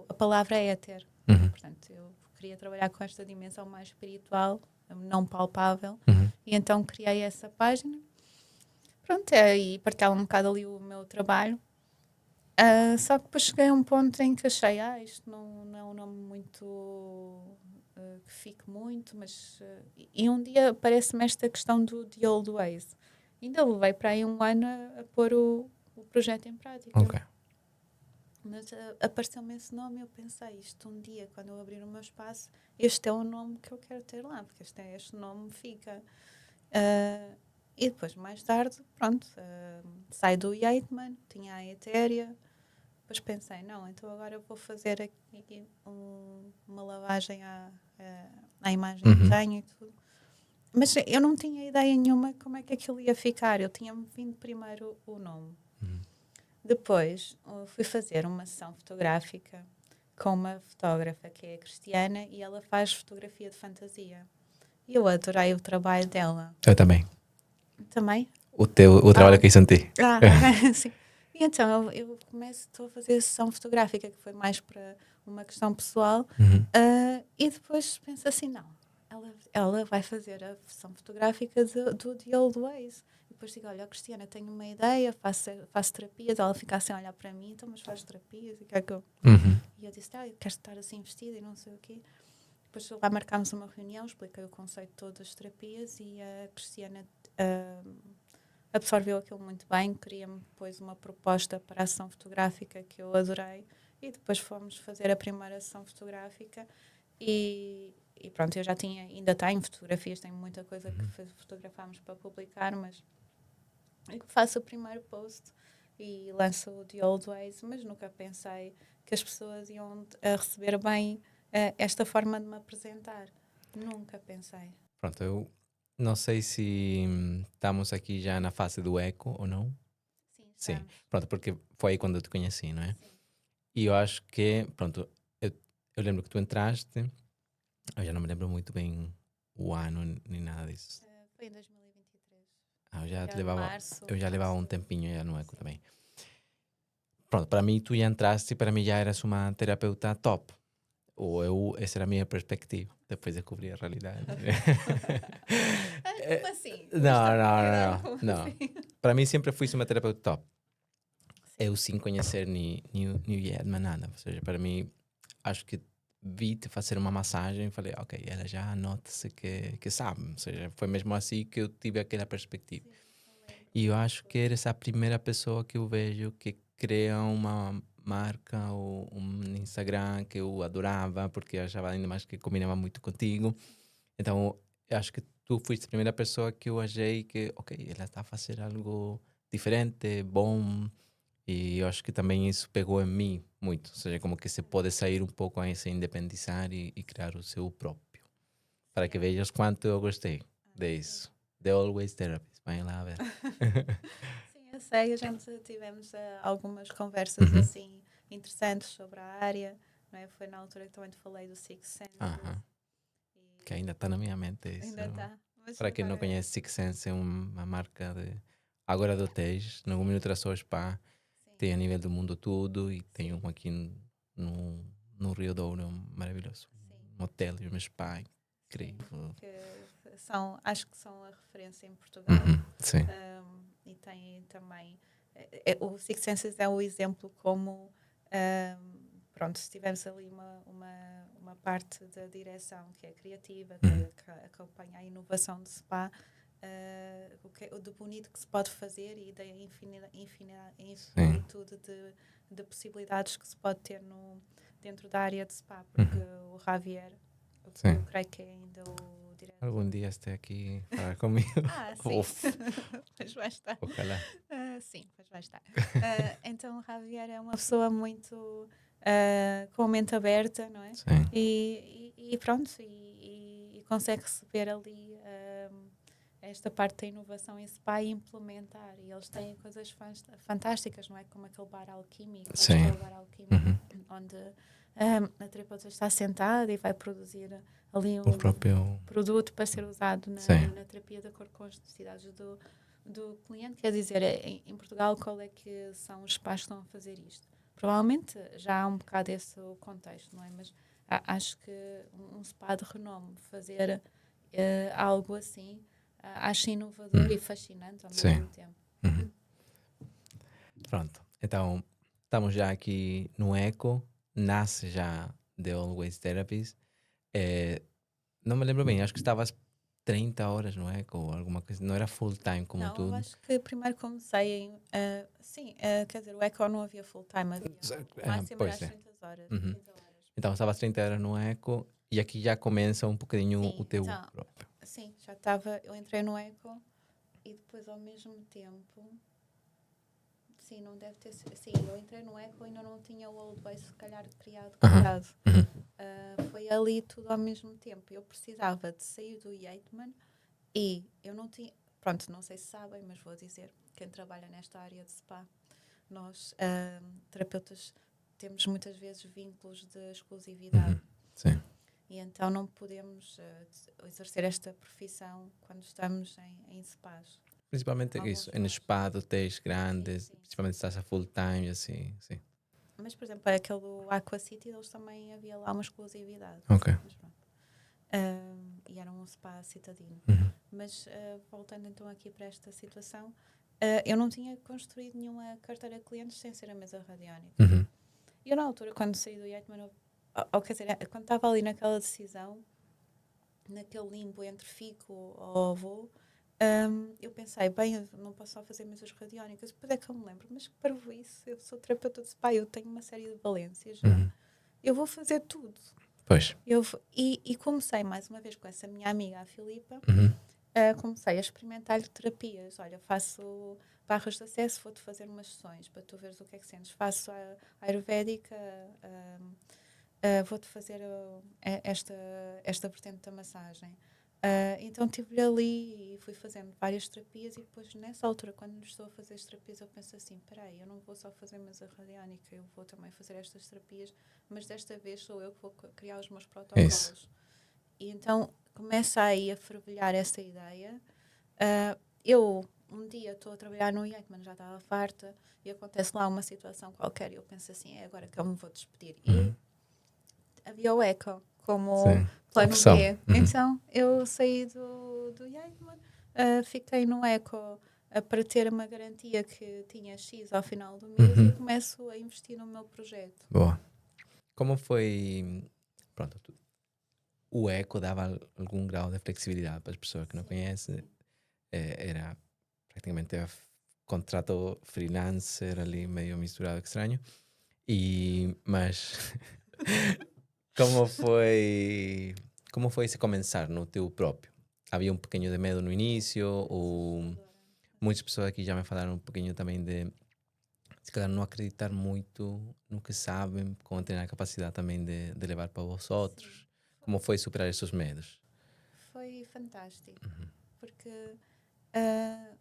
a palavra éter. Uhum. Portanto, eu queria trabalhar com esta dimensão mais espiritual, não palpável, Uhum. e então criei essa página. Pronto, e partilhava um bocado ali o meu trabalho. Só que depois cheguei a um ponto em que achei, isto não é um nome muito que fique muito, mas e um dia aparece-me esta questão do The Old Ways. Ainda levei para aí um ano a pôr o projeto em prática. Ok. Mas apareceu-me esse nome e eu pensei, isto um dia, quando eu abrir o meu espaço, este é o nome que eu quero ter lá, porque este nome fica. E depois, mais tarde, pronto, saí do Yeatman, tinha a Etérea. Depois pensei, não, então agora eu vou fazer aqui uma lavagem à imagem que tenho e tudo. Mas eu não tinha ideia nenhuma como é que aquilo ia ficar. Eu tinha-me vindo primeiro o nome. Depois fui fazer uma sessão fotográfica com uma fotógrafa que é a Cristiana e ela faz fotografia de fantasia. E eu adorei o trabalho dela. Eu também. Também? O trabalho que eu senti. Sim. E então eu estou a fazer a sessão fotográfica, que foi mais para uma questão pessoal, e depois penso assim, não, ela vai fazer a sessão fotográfica do The Old Ways. E depois digo, olha, Cristiana, tenho uma ideia, faço terapias. Ela fica assim a olhar para mim, então, mas faz terapias? E, que eu... e eu disse, eu quero estar assim vestida e não sei o quê. Depois lá marcámos uma reunião, expliquei o conceito de todas as terapias e a Cristiana absorveu aquilo muito bem, queria-me depois uma proposta para a sessão fotográfica que eu adorei, e depois fomos fazer a primeira sessão fotográfica e pronto, eu já ainda tenho fotografias, tenho muita coisa que fotografámos para publicar, mas faço o primeiro post e lanço o The Old Ways, mas nunca pensei que as pessoas iam receber bem esta forma de me apresentar. Nunca pensei. Pronto, eu não sei se estamos aqui já na fase do eco ou não. Sim, Sim, estamos. pronto, porque foi aí quando eu te conheci, não é? Sim. E eu acho que, pronto, eu lembro que tu entraste, eu já não me lembro muito bem o ano nem nada disso. Foi em 2023. Eu já te Era levava, março. eu já levava um março. tempinho já no eco Sim. também. Pronto, para mim tu já entraste e para mim já eras uma terapeuta top. Essa era a minha perspectiva. Depois descobri a realidade. Como assim? Não, Custa-me não, entender não, como não. assim. Para mim sempre fui uma terapeuta top. Sim. Eu sem conhecer New Yedman nada. Ou seja, para mim, acho que vi-te fazer uma massagem e falei, ok, ela já nota-se que sabe. Ou seja, foi mesmo assim que eu tive aquela perspectiva. Sim, eu lembro. E eu acho que eres a primeira pessoa que eu vejo que cria uma marca ou um Instagram que eu adorava, porque eu achava ainda mais que combinava muito contigo. Então, eu acho que tu foste a primeira pessoa que eu achei que, ok, ela está a fazer algo diferente, bom. E eu acho que também isso pegou em mim muito. Ou seja, como que se pode sair um pouco a se independizar e criar o seu próprio. Para que vejas quanto eu gostei disso. The Always Therapist. Vai lá ver. Sim, eu sei, a gente tivemos algumas conversas Uhum. assim interessantes sobre a área, não é? Foi na altura que também te falei do Six Senses. Aham. E Que ainda está na minha mente isso. ainda está. Mas Para quem não agora, conhece, Six Sense é uma marca de agora de hotéis. No Minuto Só Spa sim, tem a nível do mundo tudo e tem sim, um aqui no Rio Douro maravilhoso. sim, Um hotel e um spa sim. incrível. Que acho que são a referência em Portugal. Uhum. Sim. E tem também. O Six Senses é o exemplo como. Pronto, se tivermos ali uma parte da direção que é criativa, Uhum. que acompanha a inovação de spa, do bonito que se pode fazer e da Sim. infinitude de possibilidades que se pode ter dentro da área de spa, porque o Javier, Sim. eu creio que é ainda o diretor. Algum dia esteja aqui falar comigo. Sim. Uf, Mas vai estar. ojalá. Sim, mas vai estar. Então, o Javier é uma pessoa muito com a mente aberta, não é? Sim. E pronto, e consegue receber ali esta parte da inovação em spa e implementar. E eles têm coisas fantásticas, não é? Como aquele bar alquímico, acho que é Sim. o bar alquímico, onde a terapeuta está sentada e vai produzir ali O próprio. produto para ser usado Sim. na terapia de acordo com as necessidades do cliente. Quer dizer, em Portugal, qual é que são os spas que estão a fazer isto? Provavelmente já há um bocado esse contexto, não é? Mas acho que um spa de renome fazer algo assim, acho inovador e fascinante ao Sim. mesmo tempo. Pronto. Então, estamos já aqui no Eco. Nasce já The Always Therapist. Não me lembro bem, acho que estavas 30 horas no Eco ou alguma coisa. Não era full time como Não, eu tudo. acho que primeiro comecei em. Sim, quer dizer, o Eco não havia full time, havia. O máximo era Pois às é. 30 horas. Uhum. 30 horas. Então, estavas 30 horas no Eco e aqui já começa um bocadinho o Sim, teu então, próprio. sim, já estava. Eu entrei no Eco e depois ao mesmo tempo. Sim, não deve ter sido. Sim, eu entrei no Eco e ainda não tinha o Old Way, se calhar, criado. Foi ali tudo ao mesmo tempo. Eu precisava de sair do Yateman e eu não tinha. Pronto, não sei se sabem, mas vou dizer. Quem trabalha nesta área de spa, nós, terapeutas, temos muitas vezes vínculos de exclusividade. Sim. E então não podemos exercer esta profissão quando estamos em spas. Principalmente Alguns isso, em spas. spa, de hotéis grandes, Sim. principalmente se estás a full time, assim, sim. Mas, por exemplo, aquele do Aqua City, eles também havia lá uma exclusividade. Ok. Mas pronto. E era um spa citadino. Mas, voltando então aqui para esta situação, eu não tinha construído nenhuma carteira de clientes sem ser a mesa radiónica. E eu, na altura, quando saí do Yateman, ou quer dizer, quando estava ali naquela decisão, naquele limbo entre fico ou vou, eu pensei, bem, eu não posso só fazer mesas radiónicas. Depois é que eu me lembro, mas que parvoíce, eu sou terapeuta de spa, eu tenho uma série de valências já. Eu vou fazer tudo. Pois. E comecei mais uma vez com essa minha amiga, a Filipa, comecei a experimentar terapias. Olha, faço barras de acesso, vou-te fazer umas sessões para tu veres o que é que sentes. Faço a ayurvédica, vou-te fazer esta vertente da massagem. Então estive ali e fui fazendo várias terapias e depois nessa altura, quando estou a fazer as terapias, eu penso assim, peraí, eu não vou só fazer mesa radiânica, eu vou também fazer estas terapias, mas desta vez sou eu que vou criar os meus Isso. protocolos. E então começa aí a fervilhar essa ideia. Eu um dia estou a trabalhar no Eichmann, já estava farta, e acontece lá uma situação qualquer e eu penso assim, é agora que eu me vou despedir. E havia o Echo como Sim. plano Opção. B. Então eu saí do Eichmann, fiquei no Echo para ter uma garantia que tinha X ao final do mês e começo a investir no meu projeto. Boa. Como foi? Pronto, o eco dava algum grau de flexibilidade para as pessoas que não conhecem. Era praticamente contrato freelancer ali meio misturado estranho. Mas como foi esse começar no teu próprio? Havia um pouquinho de medo no início ou muitas pessoas aqui já me falaram um pouquinho também de se calhar não acreditar muito no que sabem, como ter a capacidade também de levar para os outros. Como foi superar esses medos? Foi fantástico, porque uh,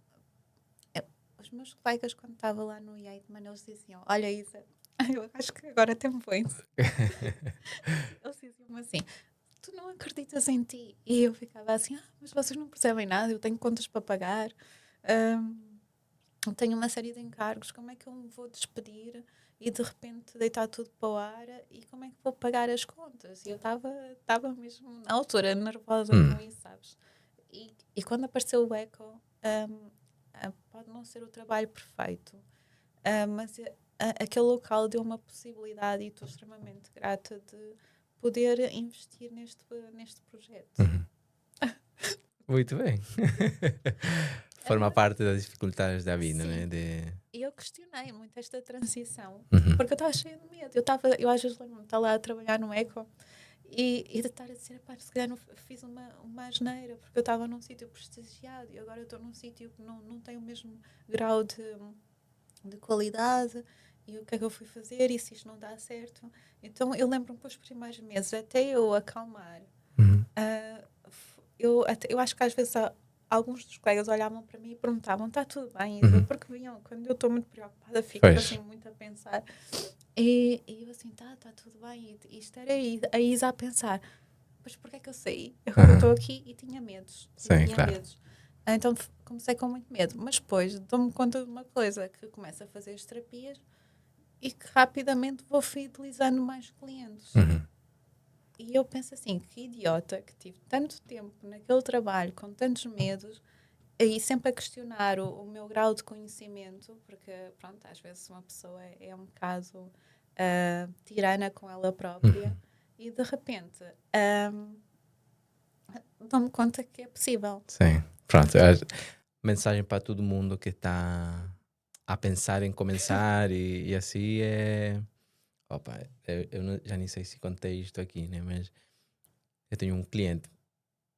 os meus colegas, quando estava lá no Yeatman, eles diziam: Olha, Isa, eu acho que agora tem point. Eles diziam assim: Tu não acreditas em ti? E eu ficava assim: Mas vocês não percebem nada, eu tenho contas para pagar, eu tenho uma série de encargos, como é que eu me vou despedir e de repente deitar tudo para o ar e como é que vou pagar as contas? E eu estava mesmo na altura nervosa com isso, sabes? E quando apareceu o Echo, pode não ser o trabalho perfeito, mas aquele local deu uma possibilidade e estou extremamente grata de poder investir neste projeto. Muito bem. Forma parte das dificuldades da vida, né? Sim. De... E eu questionei muito esta transição, porque eu estava cheia de medo. Eu às vezes lembro-me de estar lá a trabalhar no Eco e de estar a dizer, pá, se calhar não fiz uma asneira, porque eu estava num sítio prestigiado e agora eu estou num sítio que não tem o mesmo grau de qualidade. E o que é que eu fui fazer? E se isto não dá certo? Então eu lembro-me que os primeiros meses, até eu acalmar, eu acho que às vezes alguns dos colegas olhavam para mim e perguntavam: Está tudo bem, Isa? Porque vinham, quando eu estou muito preocupada, fico assim muito a pensar. E eu assim: Tá tudo bem. E isto era a Isa a pensar: Mas porquê é que eu saí? Eu agora estou aqui e tinha medos. Sim, claro. Então comecei com muito medo. Mas depois dou-me conta de uma coisa: que começo a fazer as terapias e que rapidamente vou fidelizando mais clientes. E eu penso assim, que idiota que tive tanto tempo naquele trabalho, com tantos medos, e sempre a questionar o meu grau de conhecimento, porque, pronto, às vezes uma pessoa é um bocado tirana com ela própria, e de repente dou-me conta que é possível. Sim. Pronto. Mensagem para todo mundo que está a pensar em começar e assim é. Opa, já nem sei se contei isto aqui, né? Mas eu tenho um cliente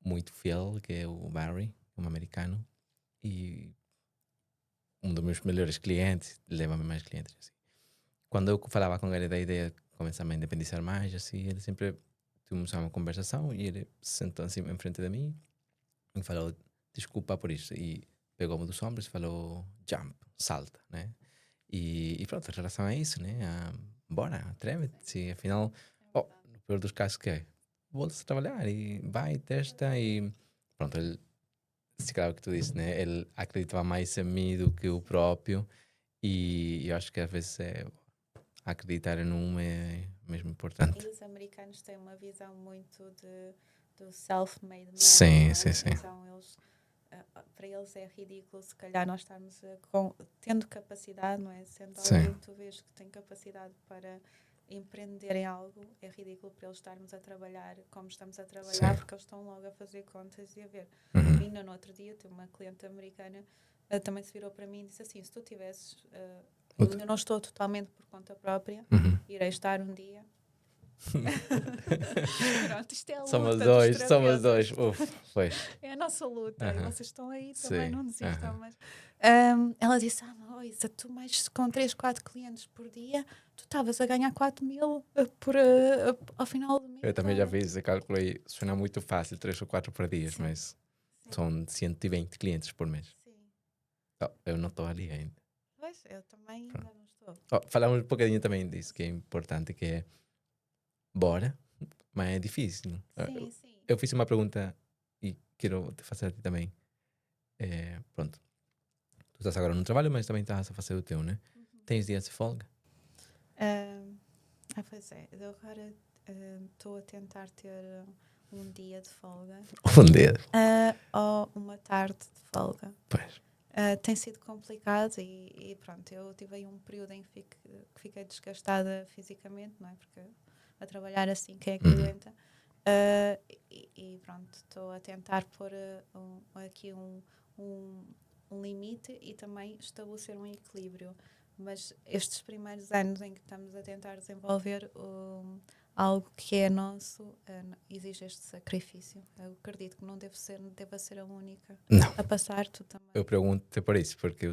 muito fiel que é o Barry, um americano, e um dos meus melhores clientes, leva-me mais clientes. Assim. Quando eu falava com ele da ideia de começar a me independizar mais, assim, ele sempre tivemos uma conversação e ele se sentou assim em frente de mim e falou: Desculpa por isso. E pegou-me dos ombros e falou: Jump, salta, né? E pronto, em relação a isso, né? Bora, atreve-te. Afinal, no pior dos casos, que é? Volta a trabalhar e vai, testa e pronto. Ele, se claro que tu disse, né? Ele acreditava mais em mim do que o próprio e eu acho que às vezes acreditar em um é mesmo importante. E os americanos têm uma visão muito do self-made man. Sim, sim, sim. Então eles, para eles é ridículo se calhar nós estarmos tendo capacidade, não é? Sendo alguém que tu vês que tem capacidade para empreender em algo, é ridículo para eles estarmos a trabalhar como estamos a trabalhar, porque eles estão logo a fazer contas e a ver. Ainda no outro dia, tem uma cliente americana também se virou para mim e disse assim: se tu tivesses, eu ainda não estou totalmente por conta própria, irei estar um dia, Pronto, isto é a luta Somos dos dois, terapeutas. Pois. É a nossa luta. E Aham. vocês estão aí Sim, também, não desistam. aham. Mas, ela disse, Isa, tu mais com 3, 4 clientes por dia, tu estavas a ganhar 4.000 ao final do mês. Eu também já fiz esse cálculo aí. Suena muito fácil, 3 ou 4 por dia, Sim, mas sim, são 120 clientes por mês. sim. Oh, eu não estou ali ainda. Pois, eu também ainda não estou. Oh, falamos um bocadinho também disso, que é importante, que é bora, mas é difícil. Sim, sim. Eu fiz uma pergunta e quero te fazer a ti também. Pronto, tu estás agora no trabalho, mas também estás a fazer o teu, né? Tens dias de folga? Pois é, eu agora estou a tentar ter um dia de folga Um dia. ou uma tarde de folga. Pois. Tem sido complicado e pronto, eu tive aí um período em que fiquei desgastada fisicamente, não é? Porque a trabalhar assim, quem é que aguenta? E pronto, estou a tentar pôr aqui um limite e também estabelecer um equilíbrio. Mas estes primeiros anos em que estamos a tentar desenvolver algo que é nosso, exige este sacrifício. Eu acredito que não deva ser a única Não. a passar, tu também. Eu pergunto-te por isso, porque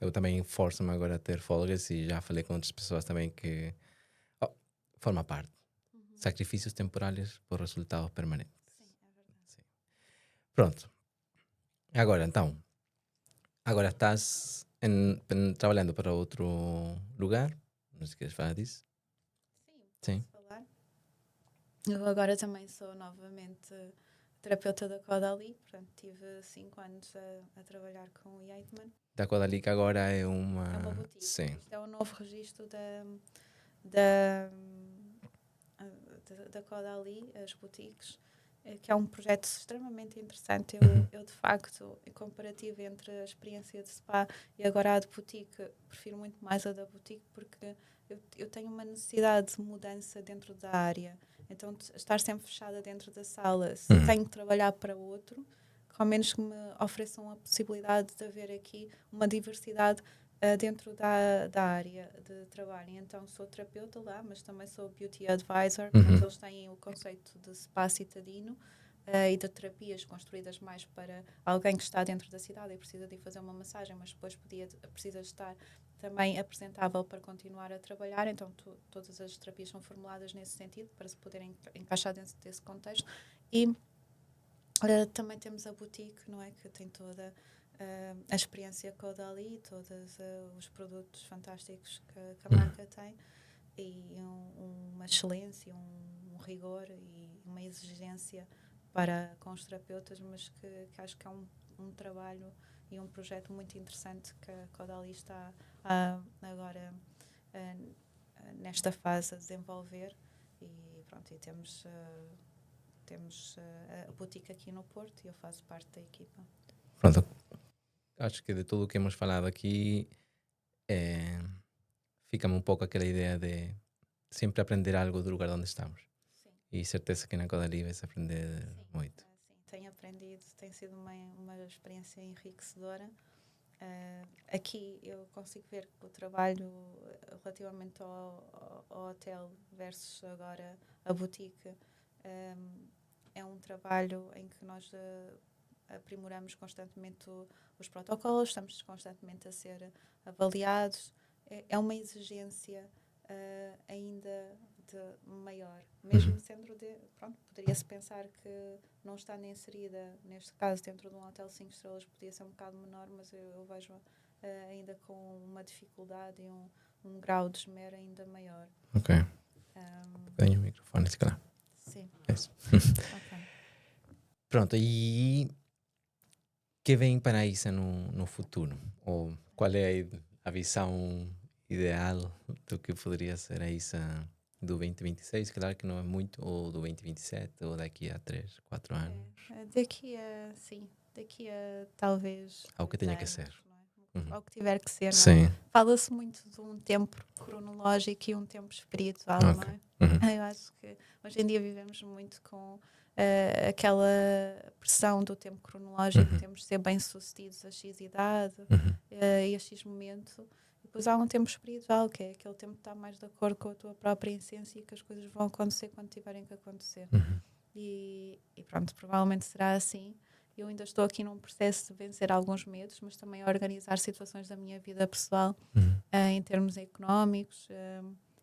eu também forço-me agora a ter folgas e já falei com outras pessoas também que forma parte. Sacrifícios temporários por resultado permanente. Sim, é verdade. Sim. Pronto. Agora, então, agora estás trabalhando para outro lugar? Não sei se queres falar disso. Sim, posso falar. Eu agora também sou novamente terapeuta da Caudalie, portanto tive 5 anos a trabalhar com o Yeatman. Da Caudalie que agora é É uma... uma boutique. Sim. Isto é o novo registro da Caudalie, as boutiques, que é um projeto extremamente interessante. Eu de facto, em comparativo entre a experiência de spa e agora a de boutique, prefiro muito mais a da boutique porque eu tenho uma necessidade de mudança dentro da área. Então, estar sempre fechada dentro da sala, se tenho que trabalhar para outro, ao menos que me ofereçam a possibilidade de haver aqui uma diversidade dentro da área de trabalho. Então, sou terapeuta lá, mas também sou beauty advisor. Portanto, eles têm o conceito de spa citadino e de terapias construídas mais para alguém que está dentro da cidade e precisa de ir fazer uma massagem, mas depois precisa estar também apresentável para continuar a trabalhar. Então, todas as terapias são formuladas nesse sentido, para se poderem encaixar dentro desse contexto. E também temos a boutique, não é? Que tem toda a experiência Caudalie, todos os produtos fantásticos que a marca tem e uma excelência, um rigor e uma exigência com os terapeutas, mas que acho que é um trabalho e um projeto muito interessante que a Caudalie está agora nesta fase a desenvolver e pronto, e temos a boutique aqui no Porto e eu faço parte da equipa. Pronto. Acho que de tudo o que hemos falado aqui, fica-me um pouco aquela ideia de sempre aprender algo do lugar onde estamos. Sim. E certeza que na Caudalie vais aprender muito. Sim, tenho aprendido, tem sido uma experiência enriquecedora. Aqui eu consigo ver que o trabalho relativamente ao hotel versus agora a boutique é um trabalho em que nós aprimoramos constantemente os protocolos, estamos constantemente a ser avaliados. É uma exigência ainda maior, mesmo sendo poderia-se pensar que não estando inserida, neste caso dentro de um hotel 5 estrelas, podia ser um bocado menor, mas eu vejo ainda com uma dificuldade e um grau de esmero ainda maior. Ok. Tenho o microfone, se calhar. Sim. É isso. Ok. Pronto, e que vem para a Isa no futuro? Ou qual é a visão ideal do que poderia ser a Isa do 2026? Claro que não é muito, ou do 2027, ou daqui a 3, 4 anos. Daqui a talvez Ao que tenha que anos, ser. não é? Ao que tiver que ser, Sim. não é? Fala-se muito de um tempo cronológico e um tempo espiritual, Ok. não é? Eu acho que hoje em dia vivemos muito com aquela pressão do tempo cronológico, temos de ser bem-sucedidos a X idade e a X momento, E depois há um tempo espiritual, que é aquele tempo que está mais de acordo com a tua própria essência e que as coisas vão acontecer quando tiverem que acontecer. Uhum. E pronto, provavelmente será assim. Eu ainda estou aqui num processo de vencer alguns medos, mas também a organizar situações da minha vida pessoal Uhum. em termos económicos.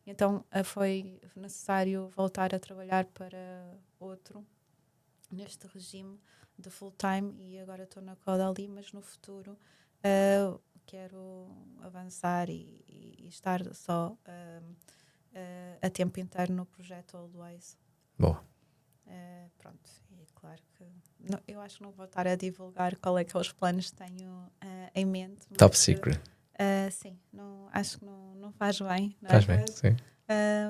Então foi necessário voltar a trabalhar para outro neste regime de full time e agora estou na Caudalie, mas no futuro quero avançar e estar só a tempo inteiro no projeto Always. Boa. Pronto, e claro que eu acho que não vou estar a divulgar qual é que é os planos que tenho em mente. Mas, Top secret. sim, não, acho que não faz bem. Não é? Faz bem, sim.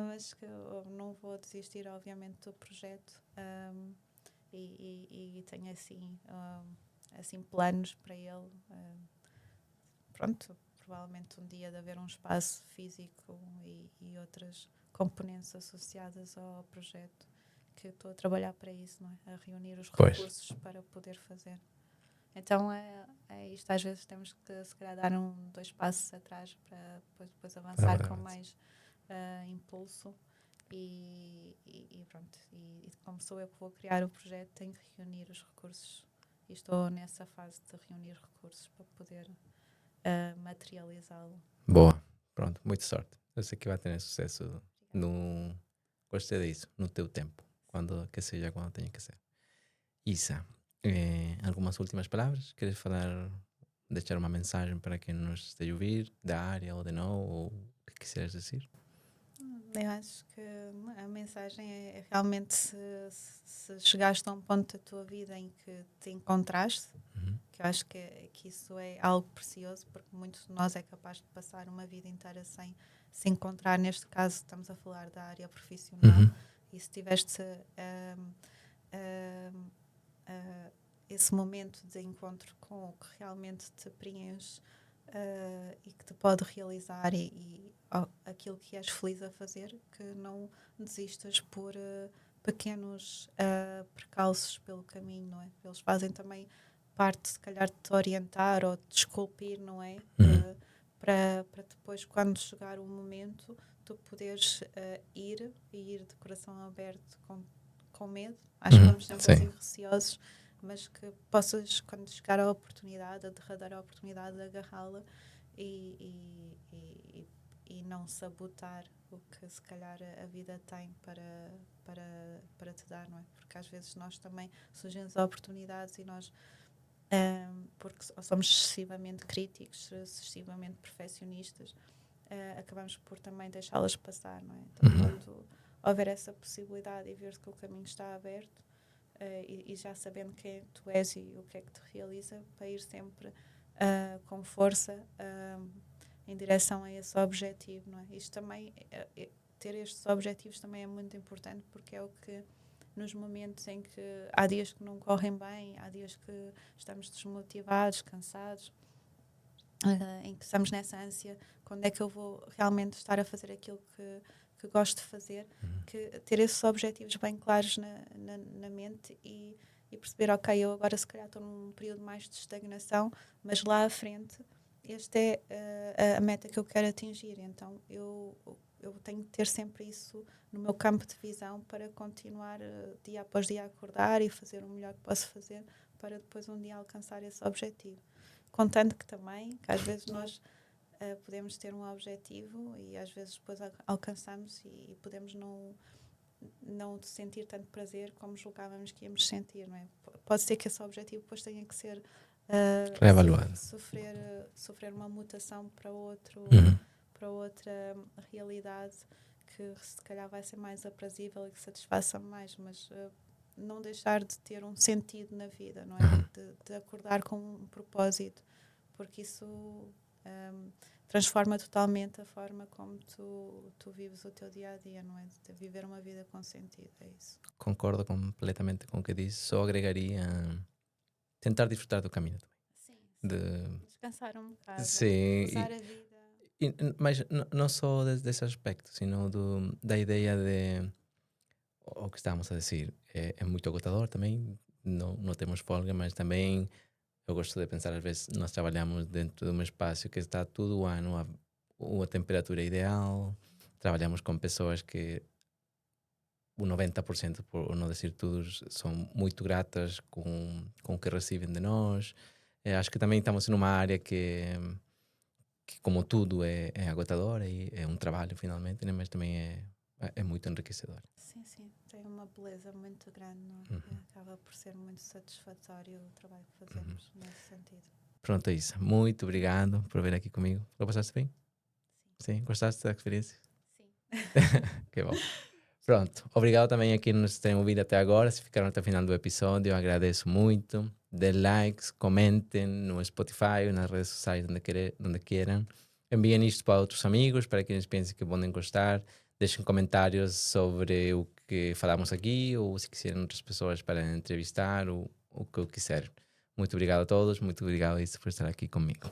Mas que eu não vou desistir, obviamente, do projeto e tenho assim planos para ele. Pronto, provavelmente um dia de haver um espaço físico e outras componentes associadas ao projeto que estou a trabalhar para isso, não é? A reunir os recursos para poder fazer. Então é isto, às vezes temos que se calhar dar 2 passos atrás para depois avançar com mais impulso e pronto. E como sou eu que vou criar o projeto, tenho que reunir os recursos e estou nessa fase de reunir recursos para poder materializá-lo. Boa. Pronto, muita sorte. Eu sei que vai ter sucesso no... Gostei disso, no teu tempo. Quando que seja, quando tenha que ser. Isa, algumas últimas palavras? Queres falar, deixar uma mensagem para quem nos esteja a ouvir, da área ou de não, ou o que quisieras dizer? Eu acho que a mensagem é realmente se chegaste a um ponto da tua vida em que te encontraste, que eu acho que isso é algo precioso, porque muitos de nós é capaz de passar uma vida inteira sem se encontrar. Neste caso, estamos a falar da área profissional, e se tiveste esse momento de encontro com o que realmente te preenche e que te pode realizar e aquilo que és feliz a fazer, que não desistas por pequenos percalços pelo caminho, não é? Eles fazem também parte, se calhar, de te orientar ou de te esculpir, não é? Para depois, quando chegar o momento, tu poderes ir de coração aberto com medo. Acho que vamos sempre assim receosos, mas que possas, quando chegar a oportunidade, a derradeira oportunidade, agarrá-la e não sabotar o que se calhar a vida tem para te dar, não é? Porque às vezes nós também surgem as oportunidades e nós, porque somos excessivamente críticos, excessivamente perfeccionistas, acabamos por também deixá-las passar, não é? Então, quando houver essa possibilidade e ver que o caminho está aberto, e já sabendo quem tu és e o que é que te realiza, para ir sempre com força em direção a esse objetivo, não é? Isto também, ter estes objetivos também é muito importante, porque é o que nos momentos em que há dias que não correm bem, há dias que estamos desmotivados, cansados, em que estamos nessa ânsia, quando é que eu vou realmente estar a fazer aquilo que gosto de fazer, que ter esses objetivos bem claros na mente e perceber, ok, eu agora se calhar estou num período mais de estagnação, mas lá à frente esta é a meta que eu quero atingir, então eu tenho que ter sempre isso no meu campo de visão para continuar dia após dia a acordar e fazer o melhor que posso fazer para depois um dia alcançar esse objetivo. Contando que também, que às vezes nós podemos ter um objetivo e às vezes depois alcançamos e podemos não sentir tanto prazer como julgávamos que íamos sentir, não é? Pode ser que esse objetivo depois tenha que ser reavaliado, sofrer uma mutação para outra realidade que se calhar vai ser mais aprazível e que satisfaça mais, mas não deixar de ter um sentido na vida, não é? De acordar com um propósito, porque isso transforma totalmente a forma como tu vives o teu dia-a-dia, não é? De viver uma vida com sentido, é isso. Concordo completamente com o que disse, só agregaria tentar desfrutar do caminho também. Sim. De... Descansar um bocado, Sim, usar a vida. mas não só desse aspecto, sino da ideia de o que estávamos a dizer. É muito agotador também, não temos folga, mas também eu gosto de pensar, às vezes, nós trabalhamos dentro de um espaço que está todo o ano a temperatura ideal. Trabalhamos com pessoas que o 90%, por não dizer todos, são muito gratas com o que recebem de nós. Acho que também estamos numa área que como tudo, é agotador e é um trabalho finalmente, né? Mas também é muito enriquecedor. Sim, sim, tem uma beleza muito grande, não é? Uhum. Acaba por ser muito satisfatório o trabalho que fazemos nesse sentido. Pronto, Isa. Muito obrigado por vir aqui comigo. Lo passaste bem? Sim. Gostaste da experiência? Sim. Que bom. Pronto. Obrigado também a quem nos tem ouvido até agora. Se ficaram até o final do episódio, eu agradeço muito. Dê likes, comentem no Spotify, nas redes sociais, onde queiram. Enviem isto para outros amigos, para quem pensem que podem gostar. Deixem comentários sobre o que falamos aqui, ou se quiserem outras pessoas para entrevistar, ou o que quiserem. Muito obrigado a todos. Muito obrigado, Isa, por estar aqui comigo.